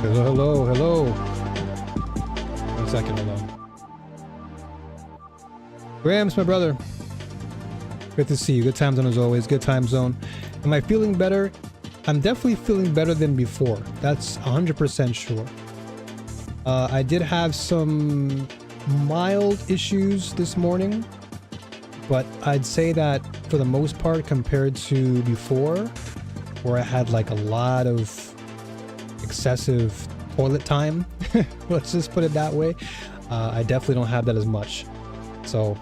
Hello, hello. 1 second, hold on. Grams, my brother. Good to see you. Good time zone as always. Good time zone. Am I feeling better? I'm definitely feeling better than before. That's 100% sure. I did have some mild issues this morning, but I'd say that for the most part, compared to before, where I had like a lot of excessive toilet time, let's just put it that way, I definitely don't have that as much. So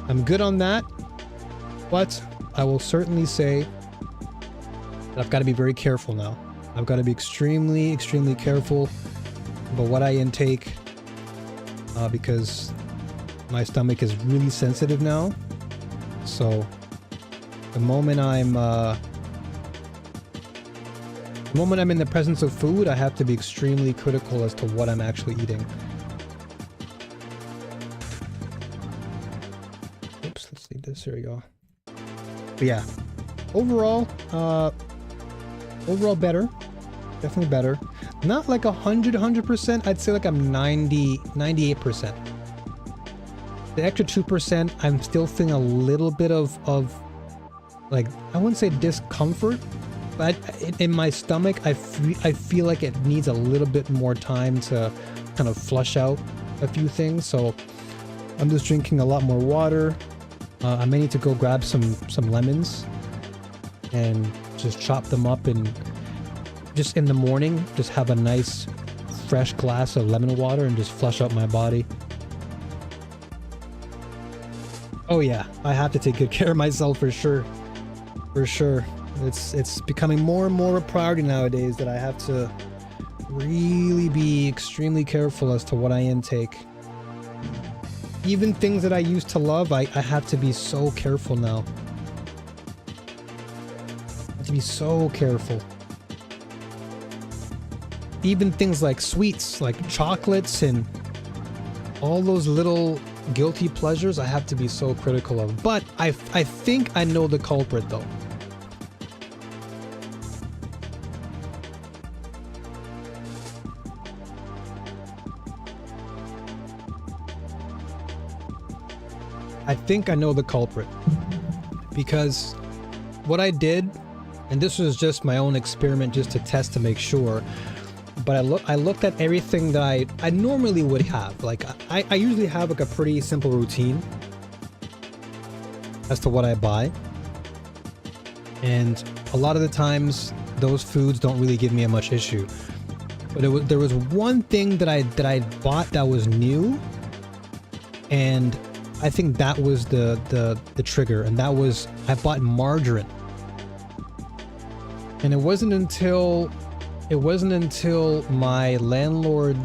I'm good on that, but I will certainly say that I've got to be very careful now. I've got to be extremely, extremely careful about what I intake, because my stomach is really sensitive now. So the moment I'm in the presence of food, I have to be extremely critical as to what I'm actually eating. Oops, let's leave this. Here we go. But yeah, overall better. Definitely better. Not like 100%. I'd say like I'm 98%. The extra 2%, I'm still feeling a little bit of like, I wouldn't say discomfort, but in my stomach, I feel like it needs a little bit more time to kind of flush out a few things. So I'm just drinking a lot more water. I may need to go grab some lemons and just chop them up, and just in the morning, just have a nice fresh glass of lemon water and just flush out my body. Oh yeah, I have to take good care of myself for sure. For sure. It's becoming more and more a priority nowadays that I have to really be extremely careful as to what I intake. Even things that I used to love, I have to be so careful now. I have to be so careful. Even things like sweets, like chocolates and all those little guilty pleasures, I have to be so critical of. But I think I know the culprit though. I think I know the culprit, because what I did, and this was just my own experiment just to test to make sure, but I looked at everything that I normally would have. Like I usually have like a pretty simple routine as to what I buy, and a lot of the times those foods don't really give me a much issue. But there was one thing that I bought that was new, and I think that was the trigger, and that was I bought margarine. And it wasn't until my landlord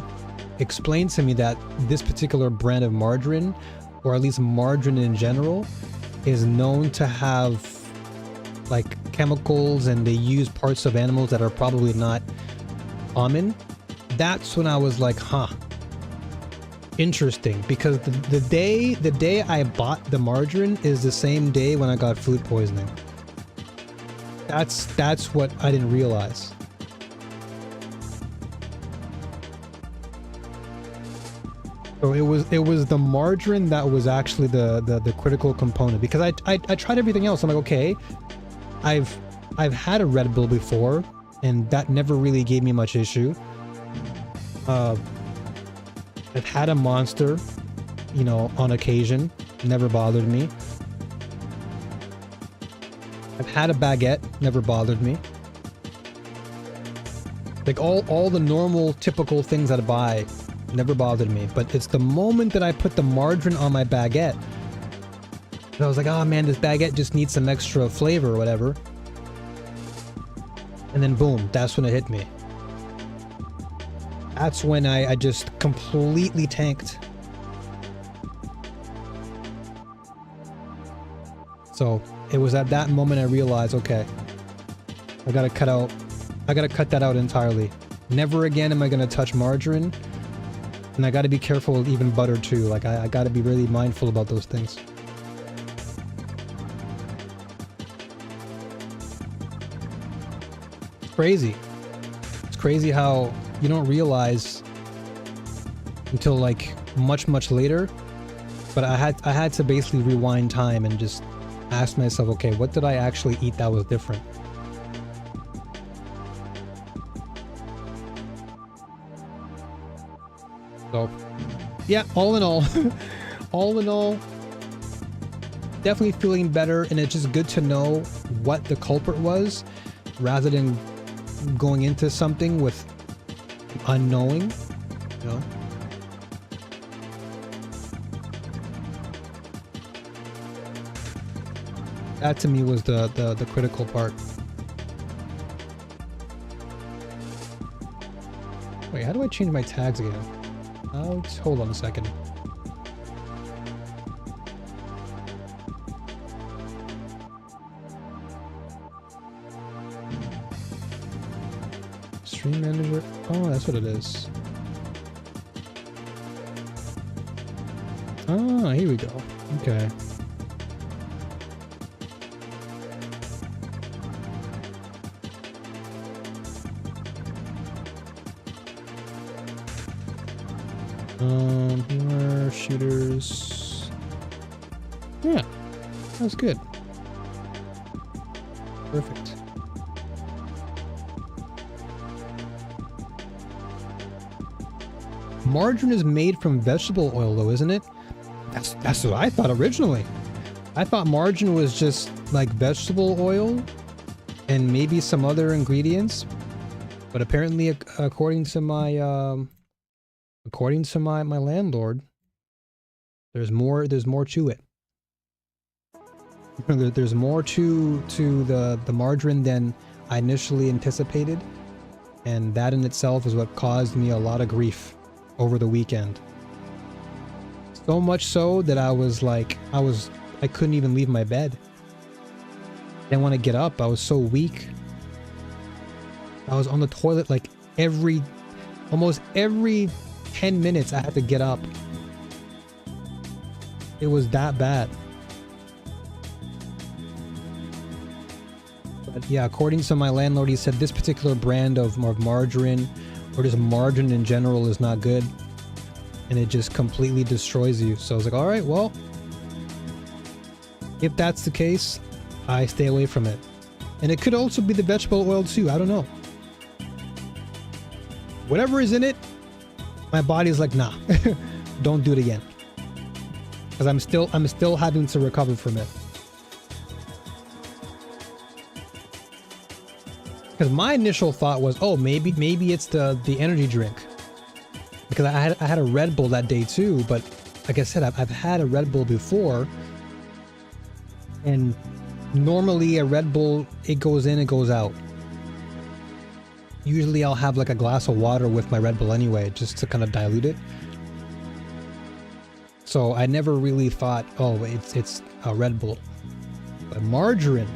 explained to me that this particular brand of margarine, or at least margarine in general, is known to have like chemicals, and they use parts of animals that are probably not common. That's when I was like, huh. Interesting, because the day I bought the margarine is the same day when I got food poisoning. That's what I didn't realize. So it was the margarine that was actually the critical component, because I tried everything else. I'm like, okay, I've had a Red Bull before, and that never really gave me much issue. I've had a Monster, you know, on occasion, never bothered me. I've had a baguette, never bothered me. Like all the normal, typical things that I buy never bothered me. But it's the moment that I put the margarine on my baguette, and I was like, oh man, this baguette just needs some extra flavor or whatever. And then boom, that's when it hit me. That's when I just completely tanked. So it was at that moment I realized, okay, I gotta cut that out entirely. Never again am I gonna touch margarine, and I gotta be careful with even butter too. Like I gotta be really mindful about those things. It's crazy. It's crazy how you don't realize until like much later. But I had to basically rewind time and just ask myself, okay, what did I actually eat that was different? So, yeah, all in all, all in all, definitely feeling better, and it's just good to know what the culprit was, rather than going into something with unknowing, you know? That to me was the critical part. Wait, how do I change my tags again? Oh, just hold on a second. Stream manager. Oh, that's what it is. Ah, here we go. Okay. Here are shooters. Yeah, that's good. Perfect. Margarine is made from vegetable oil, though, isn't it? That's what I thought originally. I thought margarine was just like vegetable oil and maybe some other ingredients, but apparently, according to my my landlord, there's more to it. There's more to the margarine than I initially anticipated, and that in itself is what caused me a lot of grief over the weekend. So much so that I was like, I couldn't even leave my bed. I didn't want to get up. I was so weak. I was on the toilet like almost every 10 minutes I had to get up. It was that bad. But yeah, according to my landlord, he said this particular brand of margarine, or just margarine in general, is not good, and it just completely destroys you. So I was like, all right, well, if that's the case, I stay away from it. And it could also be the vegetable oil too, I don't know. Whatever is in it, my body's like, nah, don't do it again. Because I'm still having to recover from it. Because my initial thought was, oh, maybe it's the energy drink. Because I had a Red Bull that day too, but like I said, I've had a Red Bull before, and normally a Red Bull, it goes in, it goes out. Usually I'll have like a glass of water with my Red Bull anyway, just to kind of dilute it. So I never really thought, oh, it's a Red Bull. But margarine,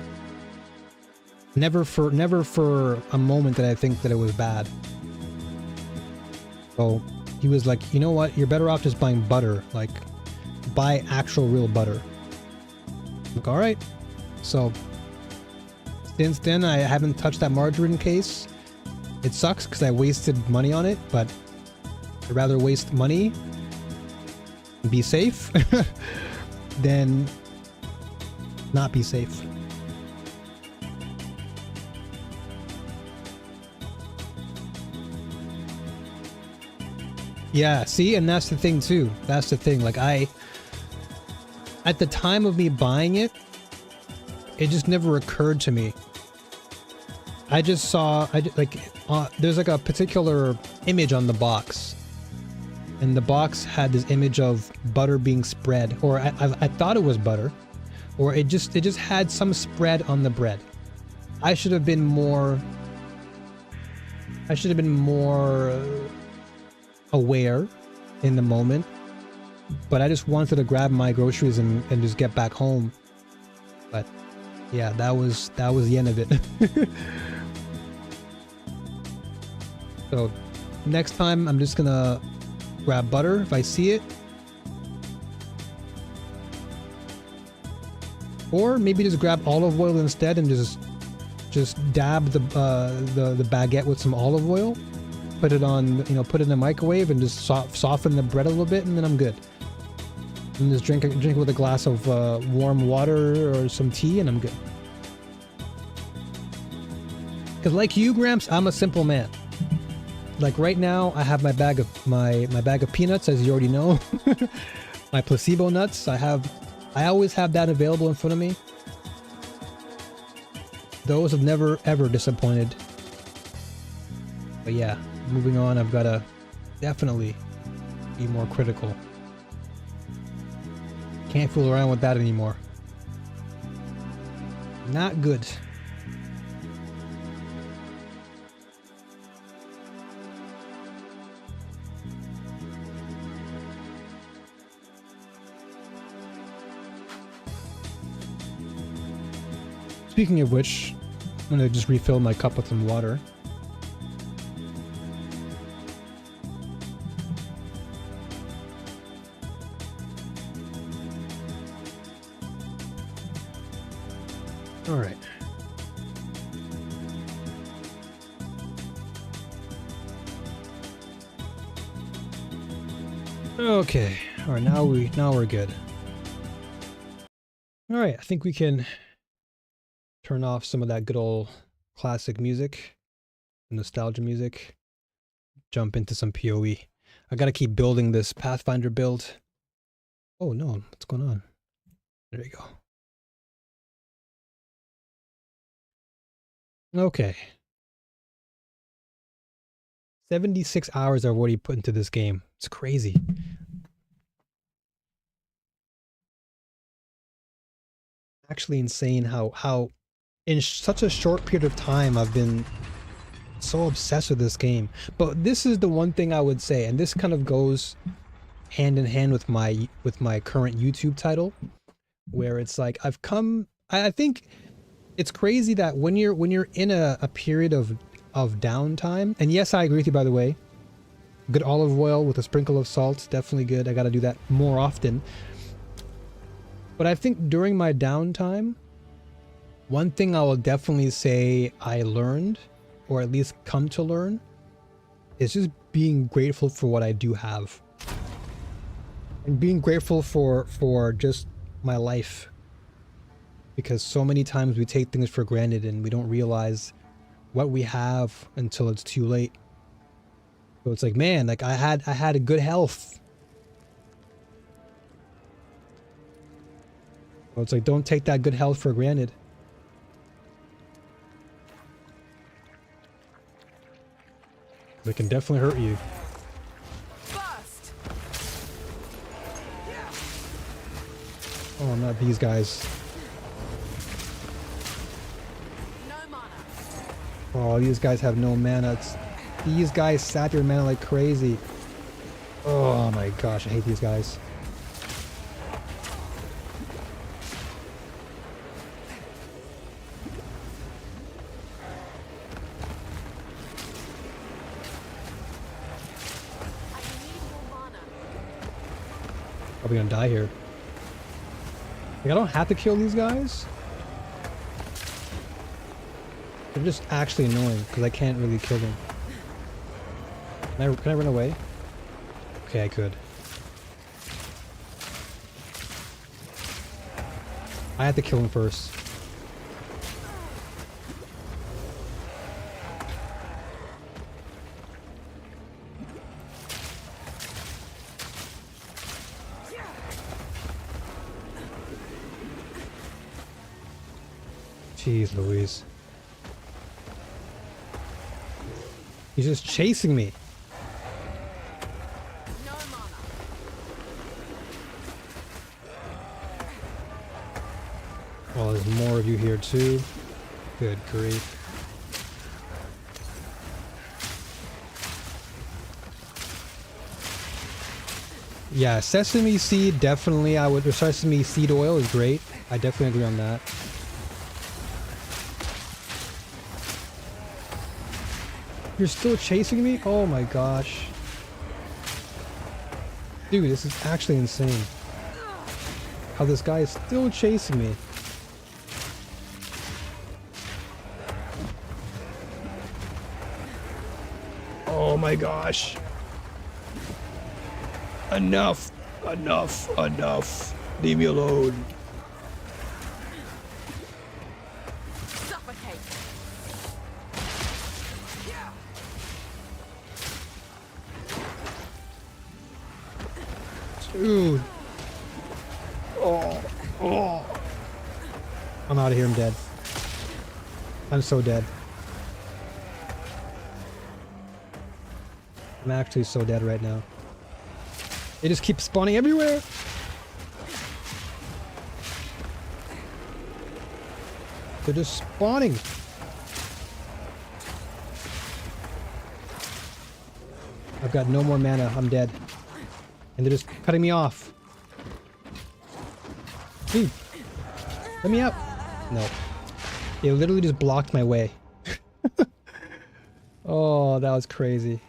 never for a moment did I think that it was bad. So he was like, you know what, you're better off just buying butter, like buy actual real butter. I'm like, all right. So since then I haven't touched that margarine case. It sucks because I wasted money on it, but I'd rather waste money and be safe than not be safe. Yeah, see, and that's the thing too. That's the thing. Like at the time of me buying it, it just never occurred to me. I just saw, there's like a particular image on the box, and the box had this image of butter being spread, or I thought it was butter, or it just had some spread on the bread. I should have been more aware in the moment, but I just wanted to grab my groceries and just get back home. But yeah, that was the end of it. So next time I'm just gonna grab butter if I see it, or maybe just grab olive oil instead and just dab the baguette with some olive oil. put it on, you know, put it in the microwave and just soften the bread a little bit, and then I'm good. And just drink it with a glass of warm water or some tea, and I'm good. Because like you, Gramps, I'm a simple man. Like right now, I have my bag of peanuts, as you already know. My placebo nuts. I always have that available in front of me. Those have never ever disappointed. But yeah, moving on, I've got to definitely be more critical. Can't fool around with that anymore. Not good. Speaking of which, I'm gonna just refill my cup with some water. All right. Okay. All right. Now we're good. All right. I think we can turn off some of that good old classic music, nostalgia music. Jump into some PoE. I gotta keep building this Pathfinder build. Oh no! What's going on? There you go. Okay. 76 hours I've already put into this game. It's crazy. Actually insane how in such a short period of time I've been so obsessed with this game. But this is the one thing I would say, and this kind of goes hand in hand with my current YouTube title, where it's like I think it's crazy that when you're in a period of downtime, and yes, I agree with you, by the way, good olive oil with a sprinkle of salt, definitely good. I got to do that more often. But I think during my downtime, one thing I will definitely say I learned, or at least come to learn, is just being grateful for what I do have. And being grateful for just my life. Because so many times we take things for granted and we don't realize what we have until it's too late. So it's like, man, like I had a good health. So it's like, don't take that good health for granted. It can definitely hurt you. Oh, not these guys. Oh, these guys have no mana. These guys sap your mana like crazy. Oh my gosh, I hate these guys. Probably gonna die here. Like, I don't have to kill these guys. They're just actually annoying because I can't really kill them. Can I run away? Okay, I could. I have to kill him first. Jeez Louise. He's just chasing me. Oh, there's more of you here too. Good grief. Yeah, sesame seed definitely sesame seed oil is great. I definitely agree on that. You're still chasing me? Oh my gosh. Dude, this is actually insane. How this guy is still chasing me. Oh my gosh. Enough. Enough. Enough. Leave me alone. Suffocate. Dude. Oh. Oh. I'm out of here. I'm dead. I'm so dead. I'm actually so dead right now. They just keep spawning everywhere. They're just spawning. I've got no more mana. I'm dead. And they're just cutting me off. Dude, let me out. No. It literally just blocked my way. Oh, that was crazy.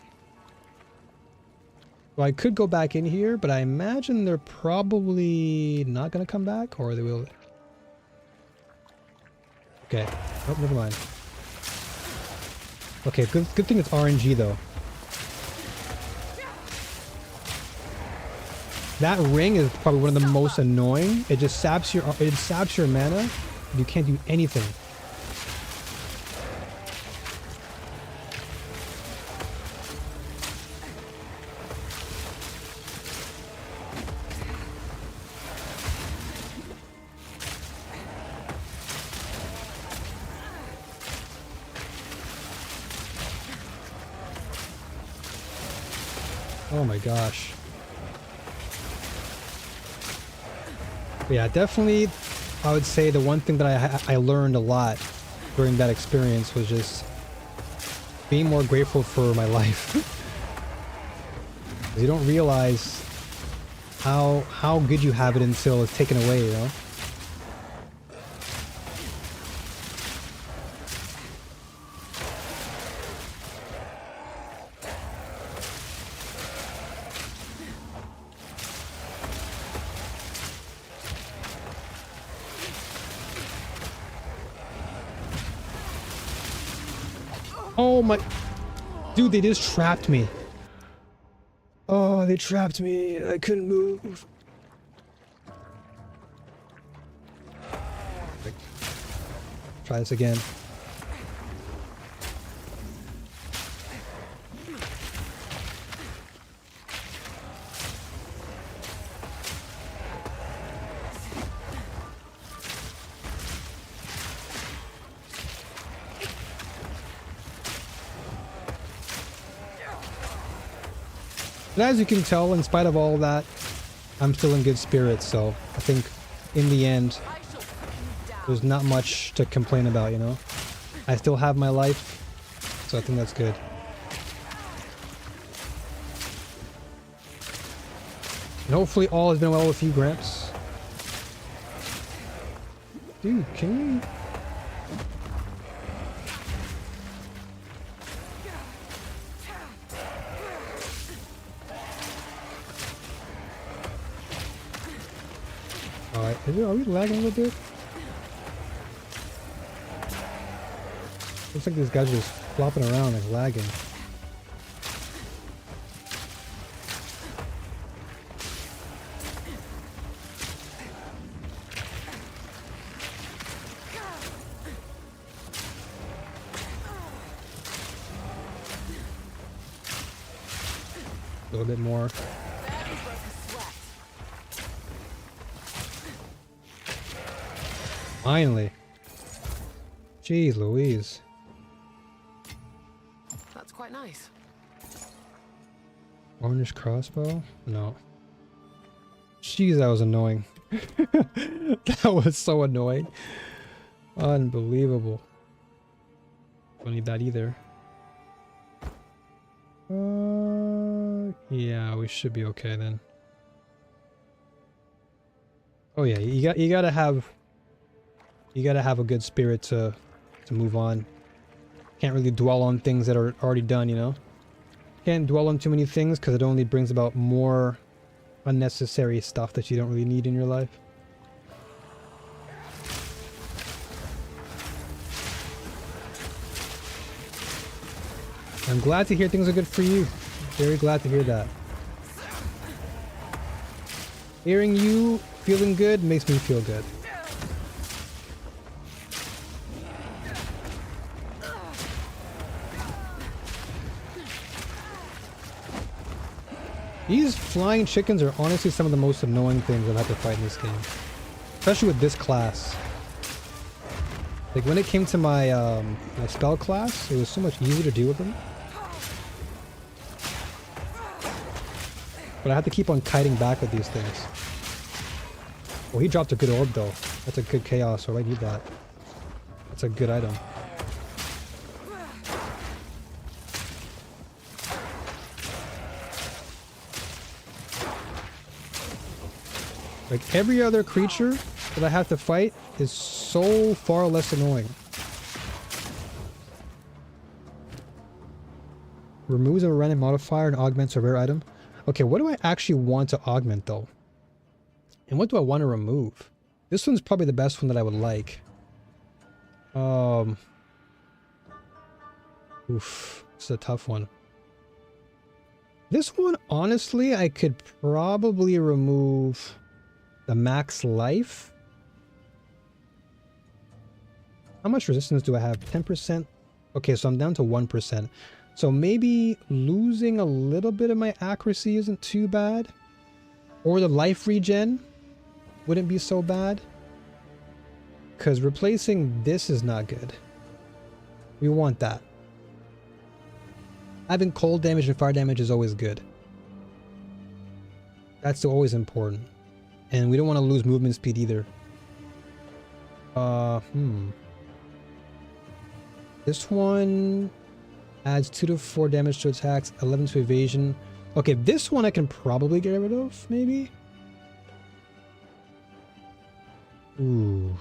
Well, I could go back in here, but I imagine they're probably not going to come back, or they will. Okay. Oh, never mind. Okay, good thing it's RNG though. That ring is probably one of the most annoying. It just saps your mana. And you can't do anything. Oh my gosh. But yeah, definitely I would say the one thing that I learned a lot during that experience was just being more grateful for my life. You don't realize how good you have it until it's taken away, you know? Oh my... Dude, they just trapped me. Oh, they trapped me. I couldn't move. Try this again. But as you can tell, in spite of all that, I'm still in good spirits, so I think in the end, there's not much to complain about, you know? I still have my life, so I think that's good. And hopefully all has been well with you, Gramps. Dude, can you... Alright, are we lagging a little bit? Looks like these guys are just flopping around like lagging. A little bit more. Finally. Jeez Louise. That's quite nice. Orange crossbow? No. Jeez, that was annoying. That was so annoying. Unbelievable. Don't need that either. Yeah, we should be okay then. Oh yeah, you gotta have a good spirit to move on. Can't really dwell on things that are already done, you know? Can't dwell on too many things because it only brings about more unnecessary stuff that you don't really need in your life. I'm glad to hear things are good for you. Very glad to hear that. Hearing you feeling good makes me feel good. These flying chickens are honestly some of the most annoying things I've had to fight in this game. Especially with this class. Like when it came to my my spell class, it was so much easier to deal with them. But I have to keep on kiting back with these things. Well, he dropped a good orb though. That's a good chaos, so I need that. That's a good item. Like every other creature that I have to fight is so far less annoying. Removes a random modifier and augments a rare item. Okay, what do I actually want to augment though? And what do I want to remove? This one's probably the best one that I would like. Oof, this is a tough one. This one, honestly, I could probably remove the max life. How much resistance do I have? 10%? Okay, so I'm down to 1%. So maybe losing a little bit of my accuracy isn't too bad. Or the life regen wouldn't be so bad. Because replacing this is not good. We want that. Having cold damage and fire damage is always good. That's always important. And we don't want to lose movement speed either. This one adds 2 to 4 damage to attacks, 11 to evasion. Okay, this one I can probably get rid of, maybe? Ooh.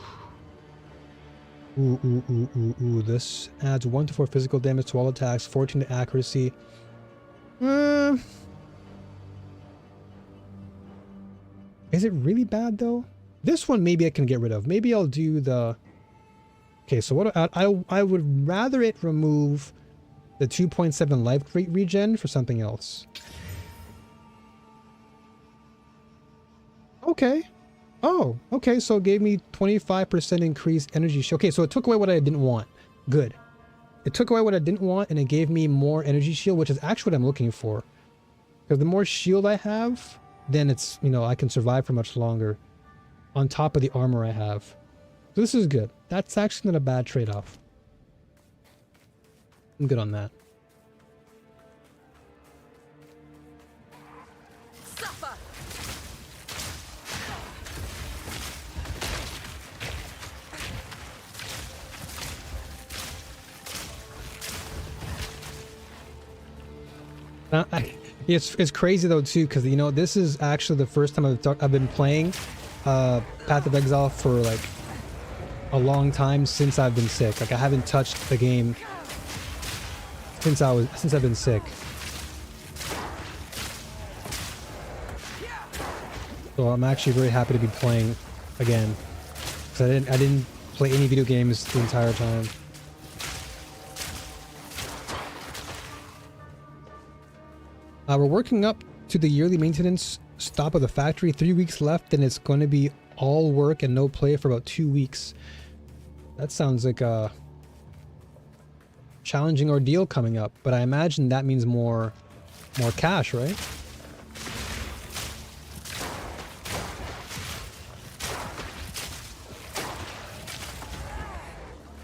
Ooh. This adds 1 to 4 physical damage to all attacks, 14 to accuracy. Is it really bad though? This one maybe I can get rid of. Maybe I'll do the... Okay, so what I would rather it remove the 2.7 life rate regen for something else. Okay. Oh, okay, so it gave me 25% increased energy shield. Okay, so it took away what I didn't want. Good. It took away what I didn't want and it gave me more energy shield, which is actually what I'm looking for. Because the more shield I have, then it's, you know, I can survive for much longer on top of the armor I have. So this is good. That's actually not a bad trade-off. I'm good on that. It's crazy though too, because you know this is actually the first time I've been playing Path of Exile for like a long time since I've been sick. Like I haven't touched the game since I've been sick. So I'm actually very happy to be playing again, because I didn't play any video games the entire time. We're working up to the yearly maintenance stop of the factory. 3 weeks left, and it's going to be all work and no play for about 2 weeks. That sounds like a challenging ordeal coming up, but I imagine that means more cash, right?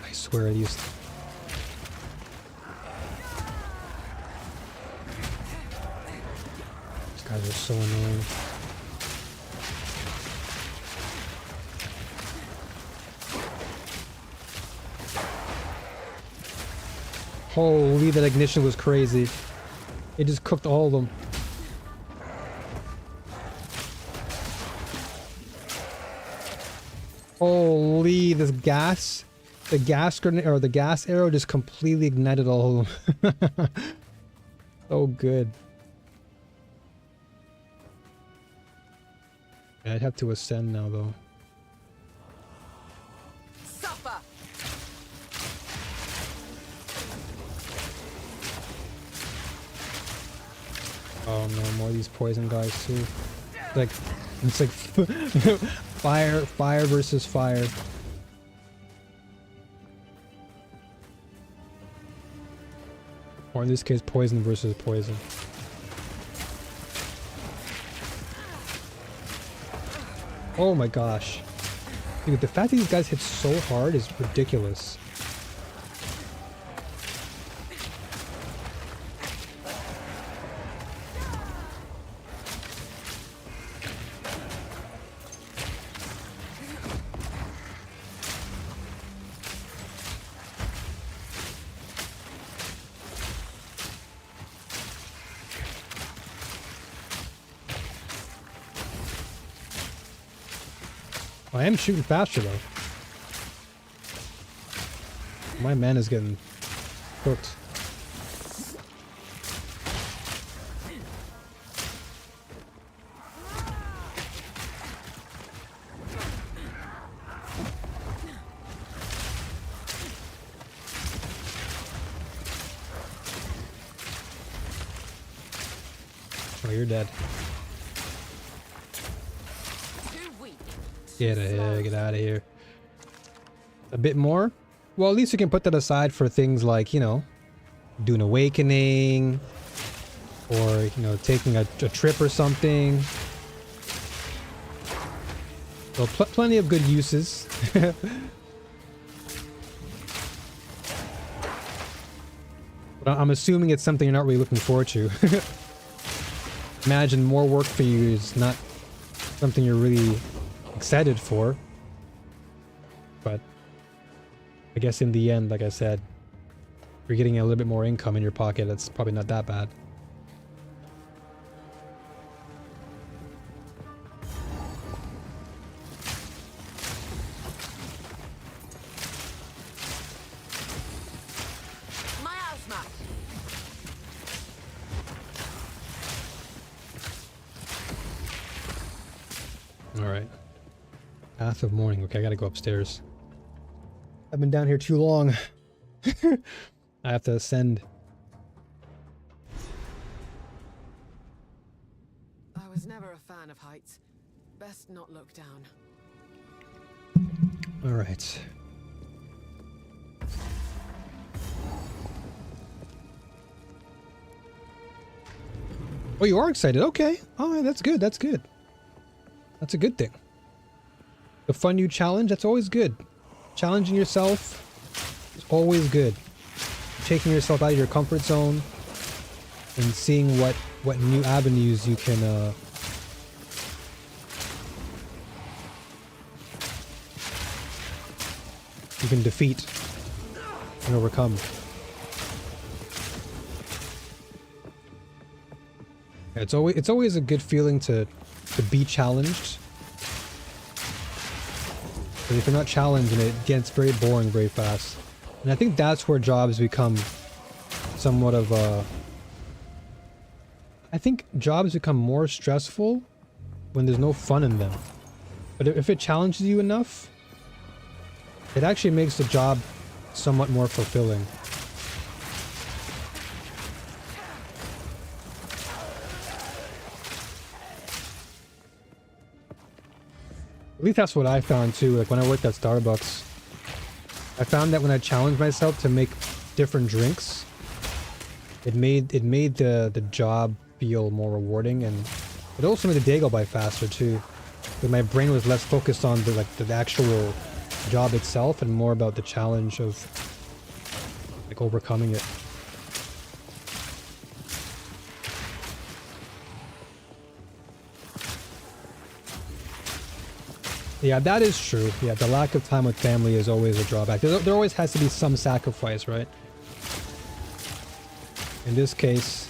I swear these... Guys are so annoying. Holy, that ignition was crazy. It just cooked all of them. Holy, this gas, the gas grenade or the gas arrow just completely ignited all of them. Oh, good. I'd have to ascend now, though. Oh no, more of these poison guys too. It's like fire versus fire. Or in this case, poison versus poison. Oh my gosh. Dude, the fact that these guys hit so hard is ridiculous. I am shooting faster though. My man is getting cooked. Oh, you're dead. Get out of here. A bit more? Well, at least you can put that aside for things like, you know, doing awakening, or, you know, taking a trip or something. So plenty of good uses. But I'm assuming it's something you're not really looking forward to. Imagine more work for you is not something you're really excited for. But I guess in the end, like I said, if you're getting a little bit more income in your pocket, it's probably not that bad. Alright. Path of Morning. Okay, I gotta go upstairs. I've been down here too long. I have to ascend. I was never a fan of heights. Best not look down. Alright. Oh, you are excited. Okay. Oh, that's good. That's good. That's a good thing. The fun new challenge, that's always good. Challenging yourself is always good. Taking yourself out of your comfort zone and seeing what new avenues you can defeat and overcome. It's always a good feeling to be challenged. But if you're not challenged, and it gets very boring very fast. And I think that's where jobs become somewhat of a... I think jobs become more stressful when there's no fun in them. But if it challenges you enough, it actually makes the job somewhat more fulfilling. At least that's what I found too. Like when I worked at Starbucks, I found that when I challenged myself to make different drinks, it made the job feel more rewarding, and it also made the day go by faster too. But my brain was less focused on the actual job itself and more about the challenge of like overcoming it. Yeah, that is true. Yeah, the lack of time with family is always a drawback. There always has to be some sacrifice, right? In this case,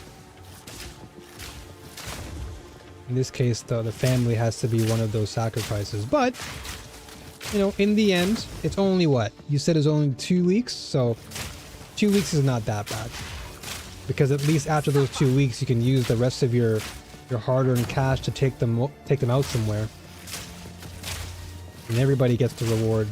the family has to be one of those sacrifices. But, you know, in the end, it's only what? You said it's only 2 weeks, so 2 weeks is not that bad. Because at least after those 2 weeks, you can use the rest of your hard-earned cash to take them out somewhere. And everybody gets the reward.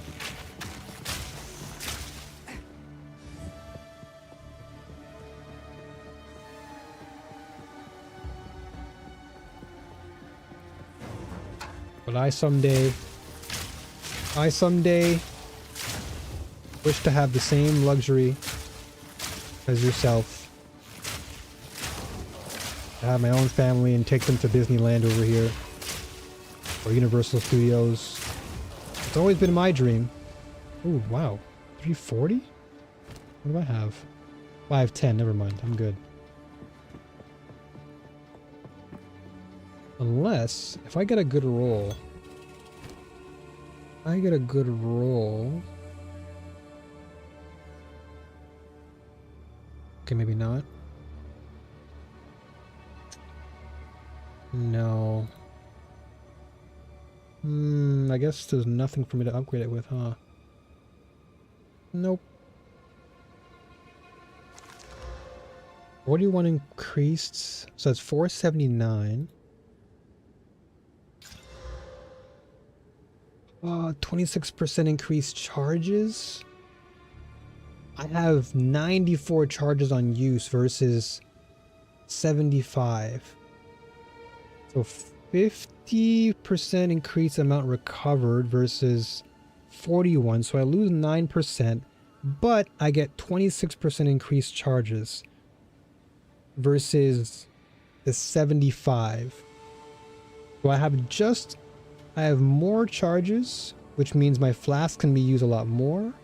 But I someday wish to have the same luxury as yourself. To have my own family and take them to Disneyland over here. Or Universal Studios. It's always been my dream. Ooh, wow. 340? What do I have? 510, never mind. I'm good. Unless, if I get a good roll... Okay, maybe not. No. I guess there's nothing for me to upgrade it with, huh? Nope. 41 increased, so it's 479. 26% increased charges. I have 94 charges on use versus 75. So 50% increased amount recovered versus 41. So I lose 9%, but I get 26% increased charges versus the 75. So I have more charges, which means my flask can be used a lot more.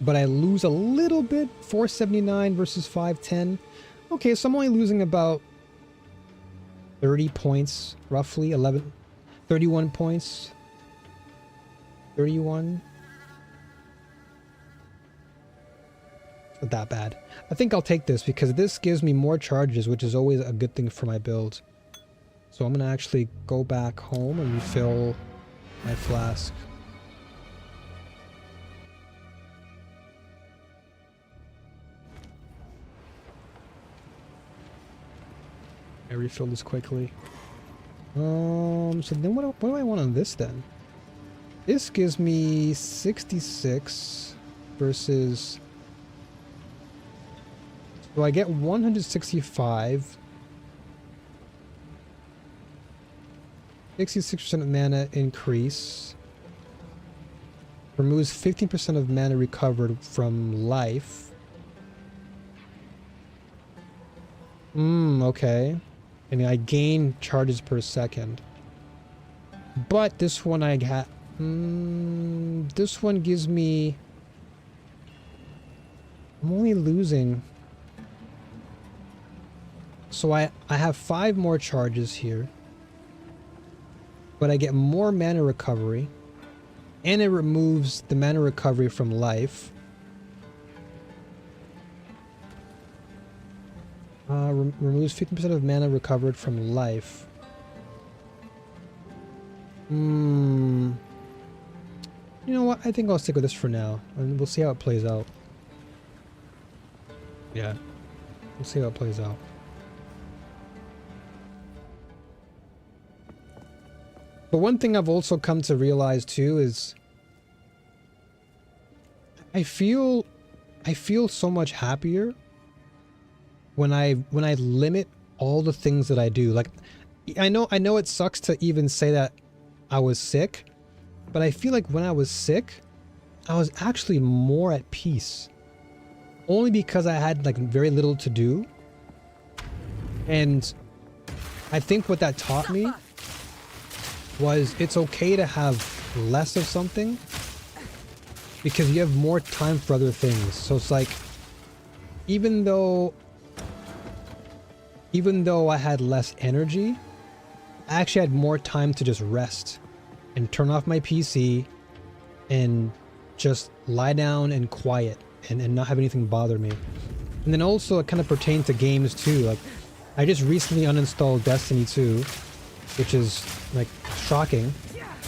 But I lose a little bit, 479 versus 510. Okay, so I'm only losing about 30 points, roughly 31 points. 31. Not that bad. I think I'll take this because this gives me more charges, which is always a good thing for my build. So I'm going to actually go back home and refill my flask. I refill this quickly. So then what do I want on this then? This gives me 66 versus... So I get 165. 66% of mana increase. Removes 15% of mana recovered from life. Okay. And I gain charges per second. But this one I got... this one gives me... I'm only losing... So I have 5 more charges here. But I get more mana recovery. And it removes the mana recovery from life. Removes 50% of mana recovered from life. You know what? I think I'll stick with this for now. And we'll see how it plays out. Yeah. We'll see how it plays out. But one thing I've also come to realize too is I feel so much happier when I limit all the things that I do. Like I know it sucks to even say that I was sick, but I feel like when I was sick, I was actually more at peace. Only because I had like very little to do. And I think what that taught me was it's okay to have less of something because you have more time for other things. So it's like, even though I had less energy, I actually had more time to just rest and turn off my PC and just lie down and quiet and not have anything bother me. And then also it kind of pertains to games too. Like I just recently uninstalled Destiny 2, which is like shocking,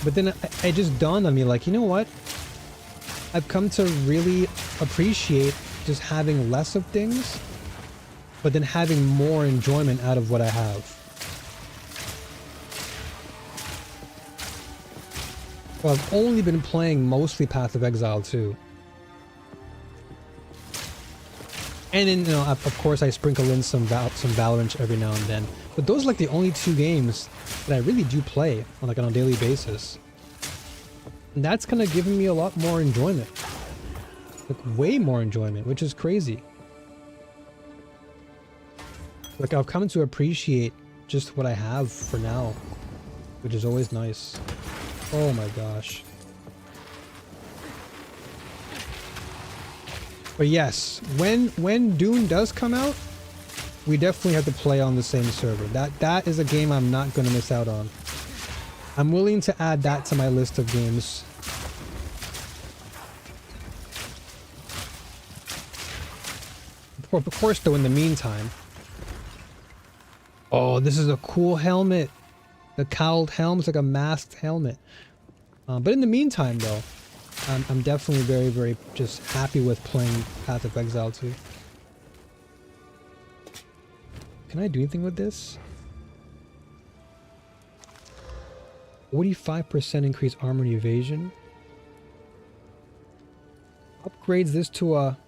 but then I just dawned on me like, you know what, I've come to really appreciate just having less of things, but then having more enjoyment out of what I have. Well, I've only been playing mostly Path of Exile too. And then, you know, of course, I sprinkle in some Valorant every now and then. But those are like the only 2 games that I really do play on like on a daily basis. And that's kind of giving me a lot more enjoyment. Like way more enjoyment, which is crazy. Like I've come to appreciate just what I have for now, which is always nice. Oh my gosh. But yes, when Dune does come out, we definitely have to play on the same server. That is a game I'm not going to miss out on. I'm willing to add that to my list of games. Of course, though, in the meantime. Oh, this is a cool helmet. The cowled helmet's like a masked helmet. But in the meantime, though, I'm definitely very, very just happy with playing Path of Exile 2. Can I do anything with this? 45% increase armor and evasion. Upgrades this to a...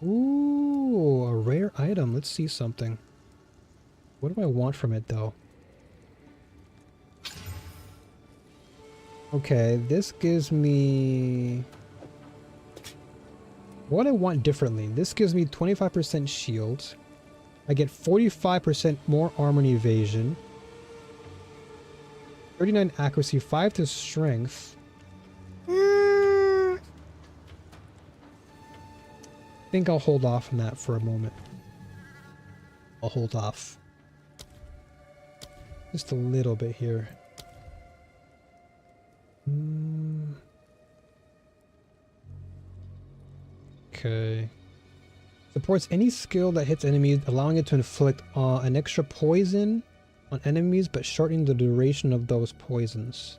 Ooh, a rare item. Let's see something. What do I want from it, though? Okay, this gives me... What I want differently. This gives me 25% shield. I get 45% more armor and evasion. 39 accuracy, 5 to strength. I think I'll hold off on that for a moment. I'll hold off. Just a little bit here. Okay. Supports any skill that hits enemies, allowing it to inflict an extra poison on enemies, but shortening the duration of those poisons.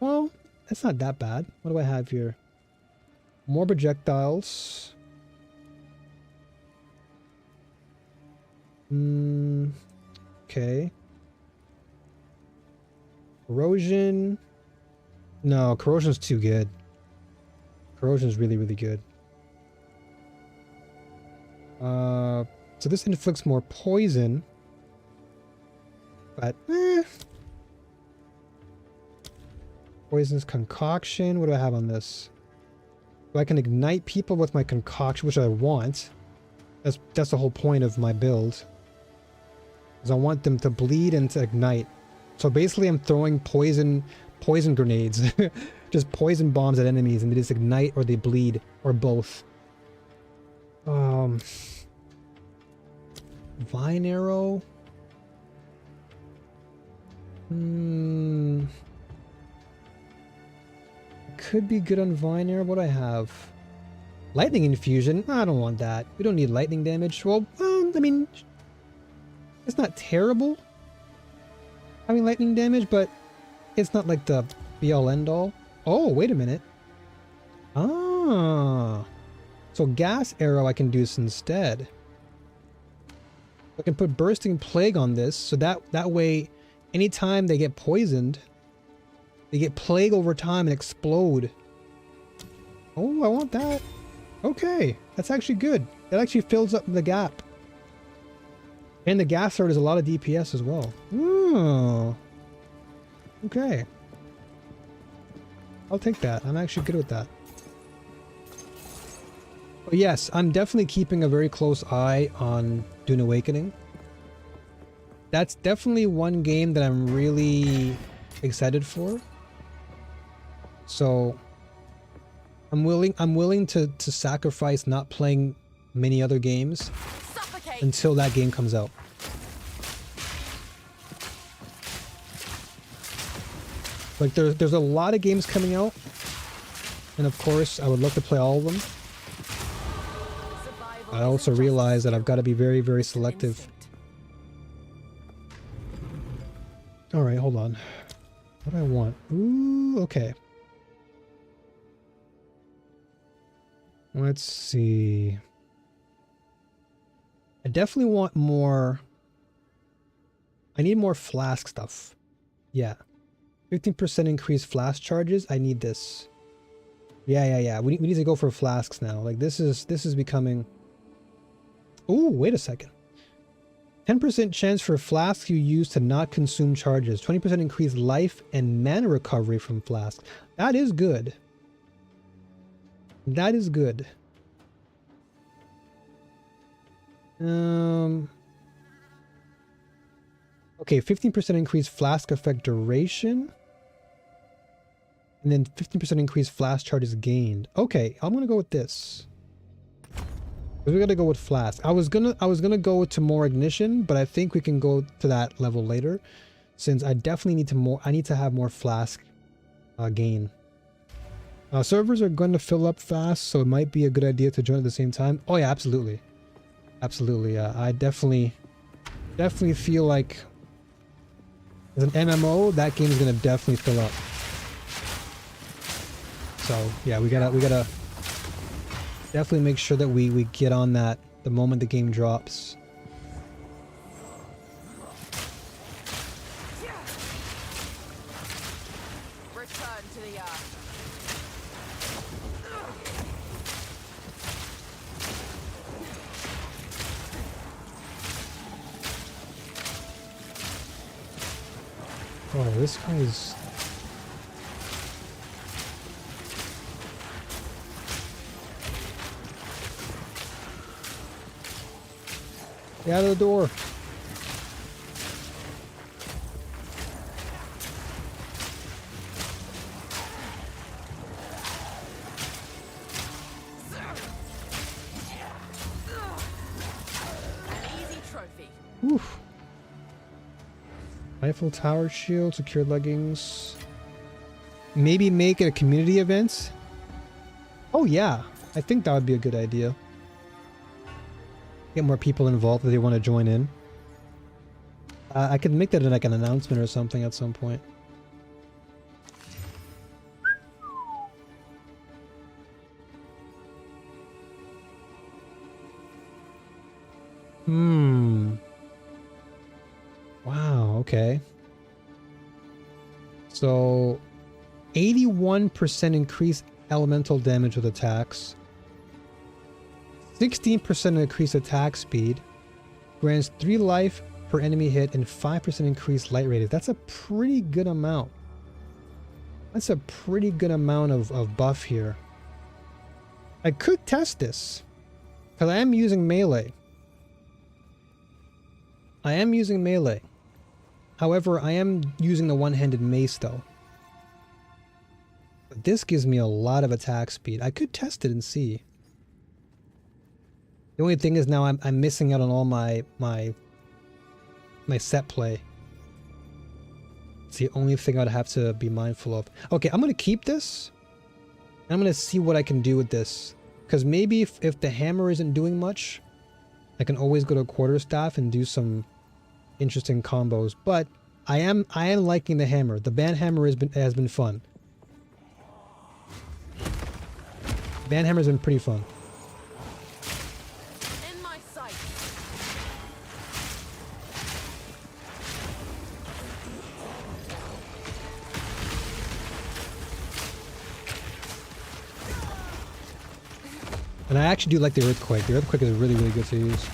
Well, that's not that bad. What do I have here? More projectiles. Okay. Corrosion. No, corrosion's too good. Corrosion's really, really good. So this inflicts more poison. But, Poison's concoction. What do I have on this? So I can ignite people with my concoction, which I want. That's the whole point of my build. Is I want them to bleed and to ignite. So basically I'm throwing poison grenades. Just poison bombs at enemies and they just ignite or they bleed or both. Vine arrow. Could be good on Vine arrow. What do I have? Lightning infusion. I don't want that. We don't need lightning damage. Well, I mean, it's not terrible having lightning damage, but it's not like the be-all end-all. Oh, wait a minute. Ah. So gas arrow I can do this instead. I can put bursting plague on this, so that way, anytime they get poisoned, they get plague over time and explode. Oh, I want that. Okay, that's actually good. That actually fills up the gap. And the gas sword is a lot of DPS as well. Oh. Okay. I'll take that. I'm actually good with that. But yes, I'm definitely keeping a very close eye on Dune Awakening. That's definitely one game that I'm really excited for. So I'm willing to sacrifice not playing many other games until that game comes out. Like there's a lot of games coming out, and of course I would love to play all of them. I also realize that I've got to be very, very selective. Alright, hold on. What do I want? Ooh, okay. Let's see. I definitely want more... I need more flask stuff. Yeah. 15% increased flask charges. I need this. Yeah. We need to go for flasks now. Like this is becoming. Ooh, wait a second. 10% chance for flasks you use to not consume charges. 20% increased life and mana recovery from flasks. That is good. That is good. Okay, 15% increased flask effect duration. And then 15% increased flask charges gained. Okay, I'm gonna go with this. We're gonna go with flask. I was gonna go to more ignition, but I think we can go to that level later, since I definitely need to have more flask gain. Servers are going to fill up fast, so it might be a good idea to join at the same time. Oh yeah, absolutely, absolutely. I definitely feel like as an MMO, that game is gonna definitely fill up. So yeah, we gotta definitely make sure that we get on that the moment the game drops. Return to the earth. Oh, this guy's... Get out of the door. Easy trophy. Oof. Rifle tower shield, secured leggings. Maybe make it a community event. Oh yeah, I think that would be a good idea. Get more people involved if they want to join in. I could make that like an announcement or something at some point. Wow, okay. So 81% increased elemental damage with attacks. 16% increased attack speed. Grants 3 life per enemy hit and 5% increased light radius. That's a pretty good amount. That's a pretty good amount of buff here. I could test this, because I am using melee. However, I am using the one-handed mace though. But this gives me a lot of attack speed. I could test it and see. The only thing is now I'm missing out on all my set play. It's the only thing I'd have to be mindful of. Okay, I'm gonna keep this. I'm gonna see what I can do with this. Because maybe if the hammer isn't doing much, I can always go to quarterstaff and do some interesting combos. But I am liking the hammer. The band hammer has been fun. Band hammer's been pretty fun. In my sight. And I actually do like the earthquake. The earthquake is really, really good to use.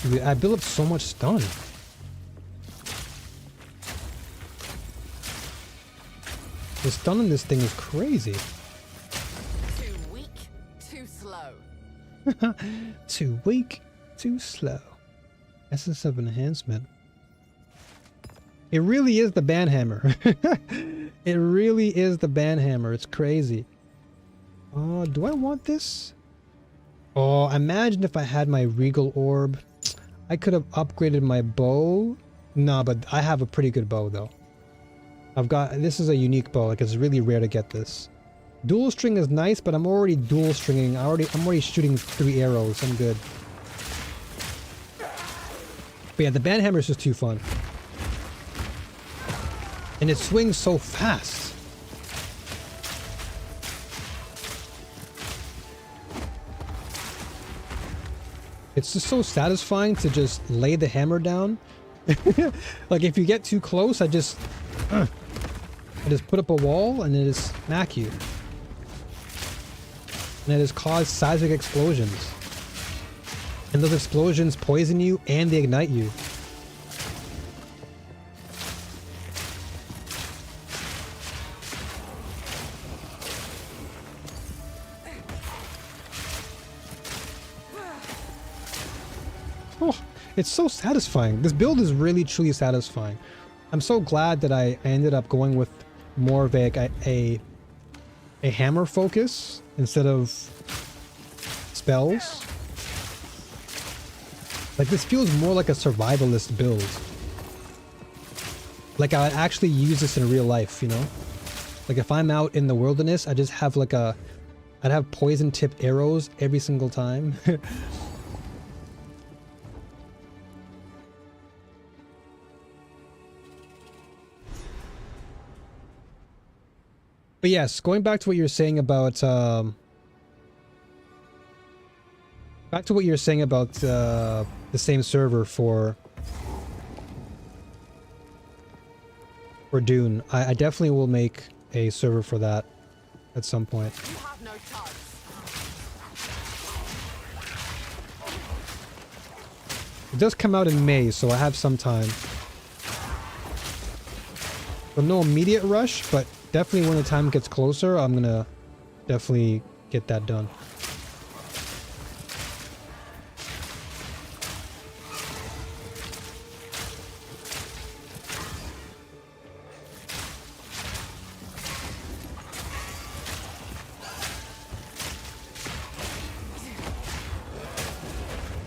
Dude, I built up so much stun. The stun on this thing is crazy. Too weak, too slow. Too weak, too slow. SSF enhancement. It really is the band hammer. It really is the band hammer. It's crazy. Oh, do I want this? Oh, imagine if I had my regal orb. I could have upgraded my bow. Nah, but I have a pretty good bow though. This is a unique bow. Like, it's really rare to get this. Dual string is nice, but I'm already dual stringing. I'm already shooting 3 arrows. I'm good. But yeah, the band hammer is just too fun. And it swings so fast. It's just so satisfying to just lay the hammer down. Like if you get too close, I just put up a wall and it just smack you. And it just cause seismic explosions. And those explosions poison you and they ignite you. Oh, it's so satisfying. This build is really truly satisfying. I'm so glad that I ended up going with more of a hammer focus instead of spells. Like this feels more like a survivalist build. Like I actually use this in real life, you know? Like if I'm out in the wilderness, I just have like I'd have poison tipped arrows every single time. But yes, going back to what you're saying about the same server for Dune. I definitely will make a server for that at some point. You have no choice. It does come out in May, so I have some time. So no immediate rush, but definitely when the time gets closer, I'm gonna definitely get that done.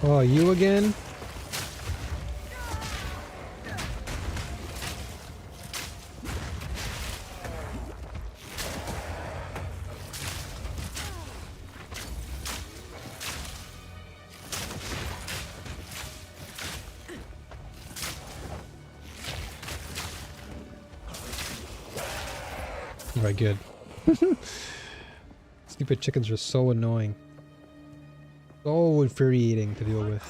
Oh, you again? Alright, good. Stupid chickens are so annoying. So infuriating to deal with.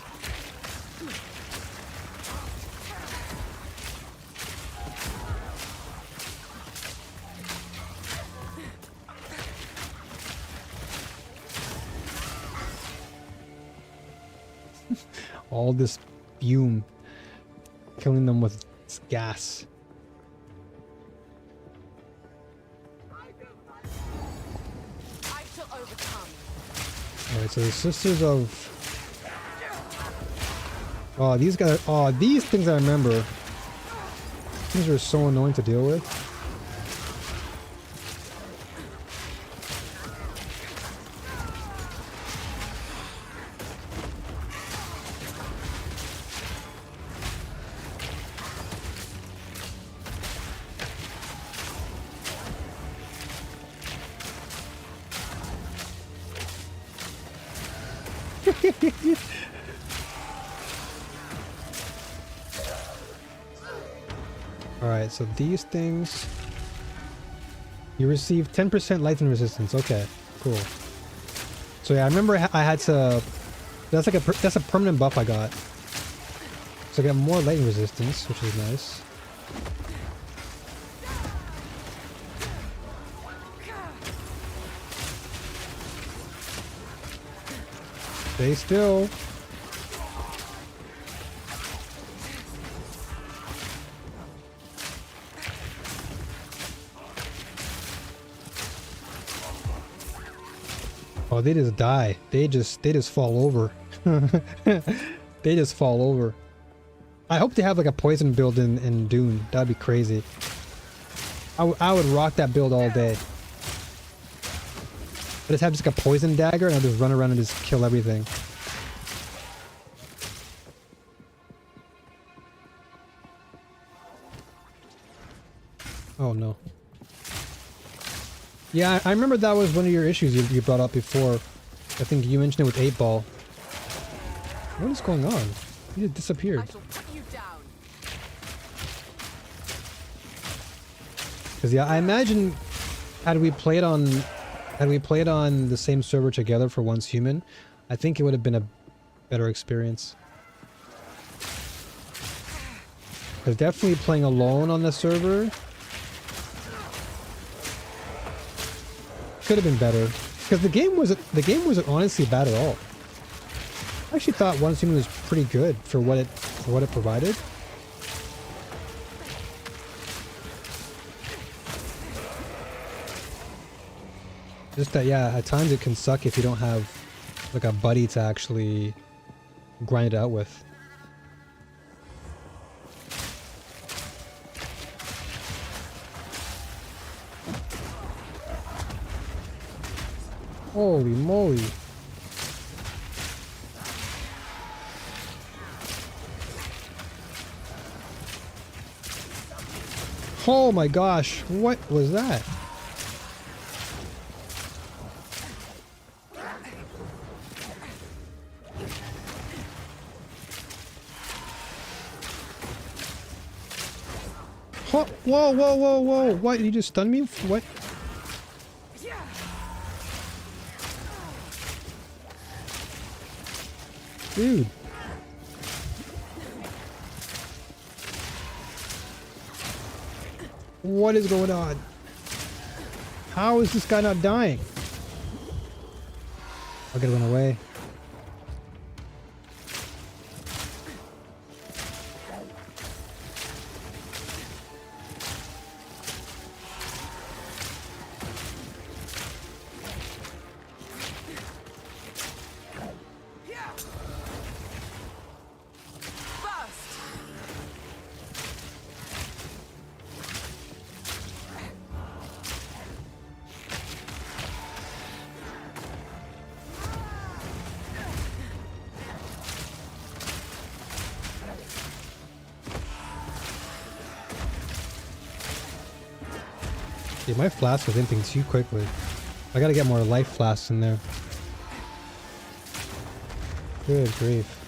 All this fume, killing them with gas. Alright, so the Sisters of... Oh, these guys... Oh, these things I remember. These are so annoying to deal with. Alright, so these things... You receive 10% lightning resistance. Okay, cool. So yeah, I remember I had to... That's a permanent buff I got. So I got more lightning resistance, which is nice. Stay still. Oh, they just die. They just fall over. They just fall over. I hope they have like a poison build in Dune. That'd be crazy. I would rock that build all day. I just have just like a poison dagger and I'll just run around and just kill everything. Oh no. Yeah, I remember that was one of your issues you brought up before. I think you mentioned it with 8 Ball. What is going on? He just disappeared. I shall put you down. Because yeah, I imagine had we played on the same server together for Once Human, I think it would have been a better experience. Because definitely playing alone on the server could have been better. Because the game wasn't honestly bad at all. I actually thought one scene was pretty good for what it provided. Just that, yeah, at times it can suck if you don't have like a buddy to actually grind it out with. Holy moly. Oh my gosh, what was that? Oh, whoa, whoa, whoa, whoa. What? You just stunned me? What? Dude. What is going on? How is this guy not dying? I gotta run away. Yeah, my flask was emptying too quickly. I gotta get more life flasks in there. Good grief.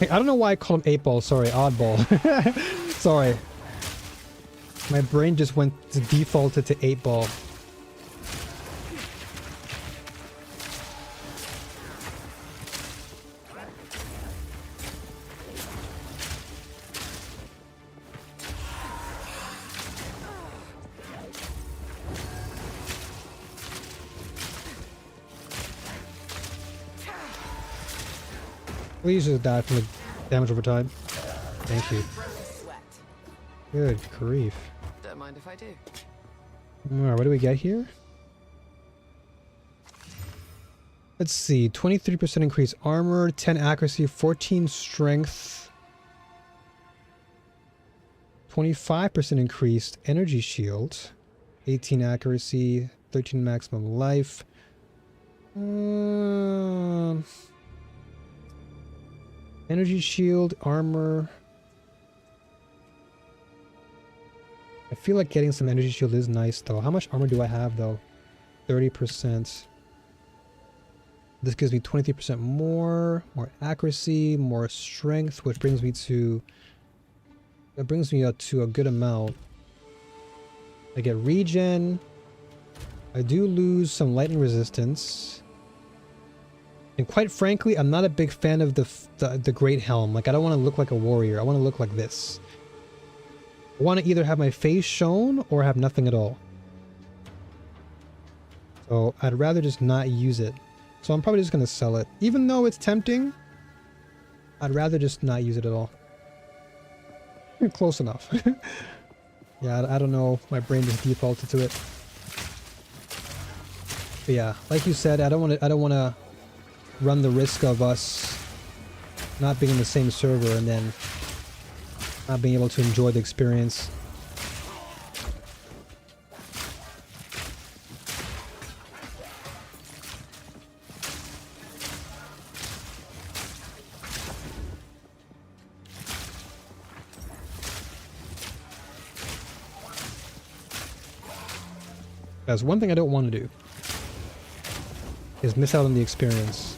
I don't know why I call him 8-ball, sorry, oddball. Sorry. My brain just went to defaulted to 8-ball. Please just die from the damage over time. Thank you. Good grief. Don't mind if I do. Alright, what do we get here? Let's see. 23% increase armor, 10 accuracy, 14 strength, 25% increased energy shield, 18 accuracy, 13 maximum life. Energy shield, armor. I feel like getting some energy shield is nice though. How much armor do I have though? 30%. This gives me 23% more accuracy, more strength, which brings me to... That brings me up to a good amount. I get regen. I do lose some lightning resistance. And quite frankly, I'm not a big fan of the great helm. Like, I don't want to look like a warrior. I want to look like this. I want to either have my face shown or have nothing at all. So I'd rather just not use it. So I'm probably just going to sell it. Even though it's tempting, I'd rather just not use it at all. Close enough. Yeah, I don't know. My brain just defaulted to it. But yeah, like you said, I don't want to run the risk of us not being in the same server and then not being able to enjoy the experience. That's one thing I don't want to do, is miss out on the experience.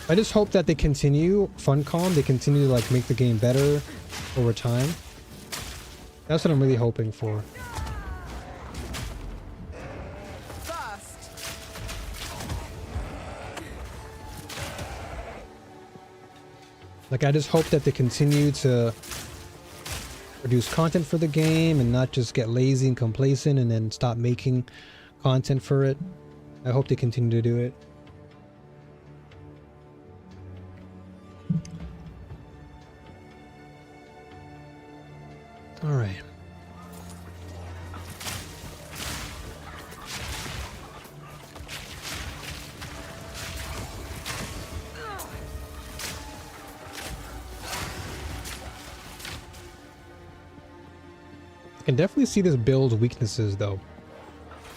I just hope that they continue Funcom, they continue to like make the game better over time. That's what I'm really hoping for. First. Like, I just hope that they continue to produce content for the game and not just get lazy and complacent and then stop making content for it. I hope they continue to do it. All right. I can definitely see this build's weaknesses though.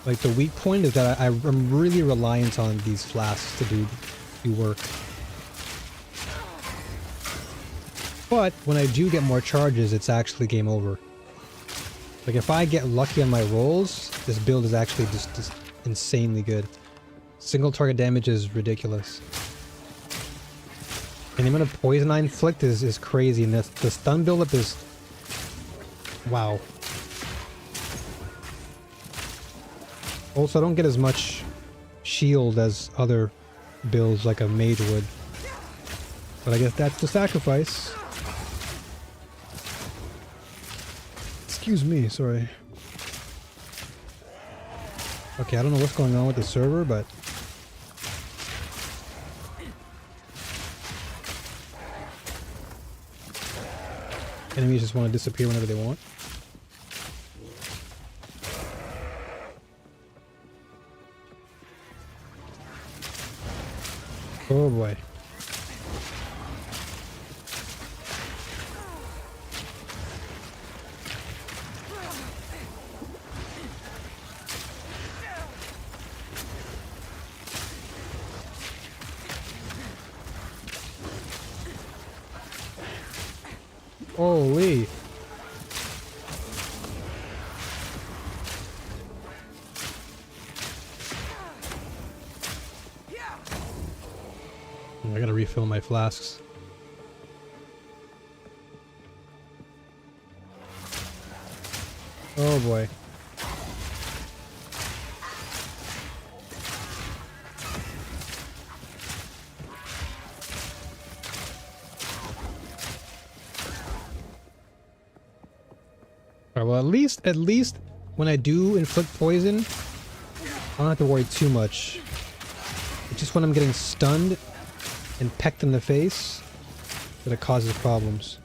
Like the weak point is that I'm really reliant on these flasks to do work. But when I do get more charges, it's actually game over. Like if I get lucky on my rolls, this build is actually just insanely good. Single target damage is ridiculous. And the amount of poison I inflict is crazy, and the stun buildup is... wow. Also, I don't get as much shield as other builds like a mage would. But I guess that's the sacrifice. Excuse me, sorry. Okay, I don't know what's going on with the server, but... enemies just want to disappear whenever they want. Oh boy. Holy. I gotta refill my flasks. Oh boy. Alright, well at least when I do inflict poison, I don't have to worry too much. It's just when I'm getting stunned and pecked in the face that it causes problems.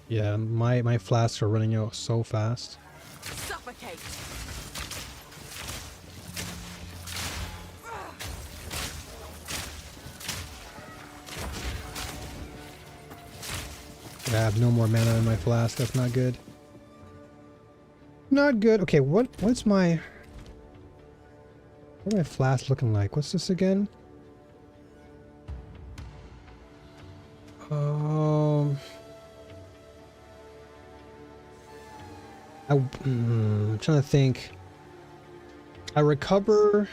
Yeah, my flasks are running out so fast. Suffocate. I have no more mana in my flask. That's not good. Not good. Okay, what's my... what are my flasks looking like? What's this again? I'm trying to think. I recover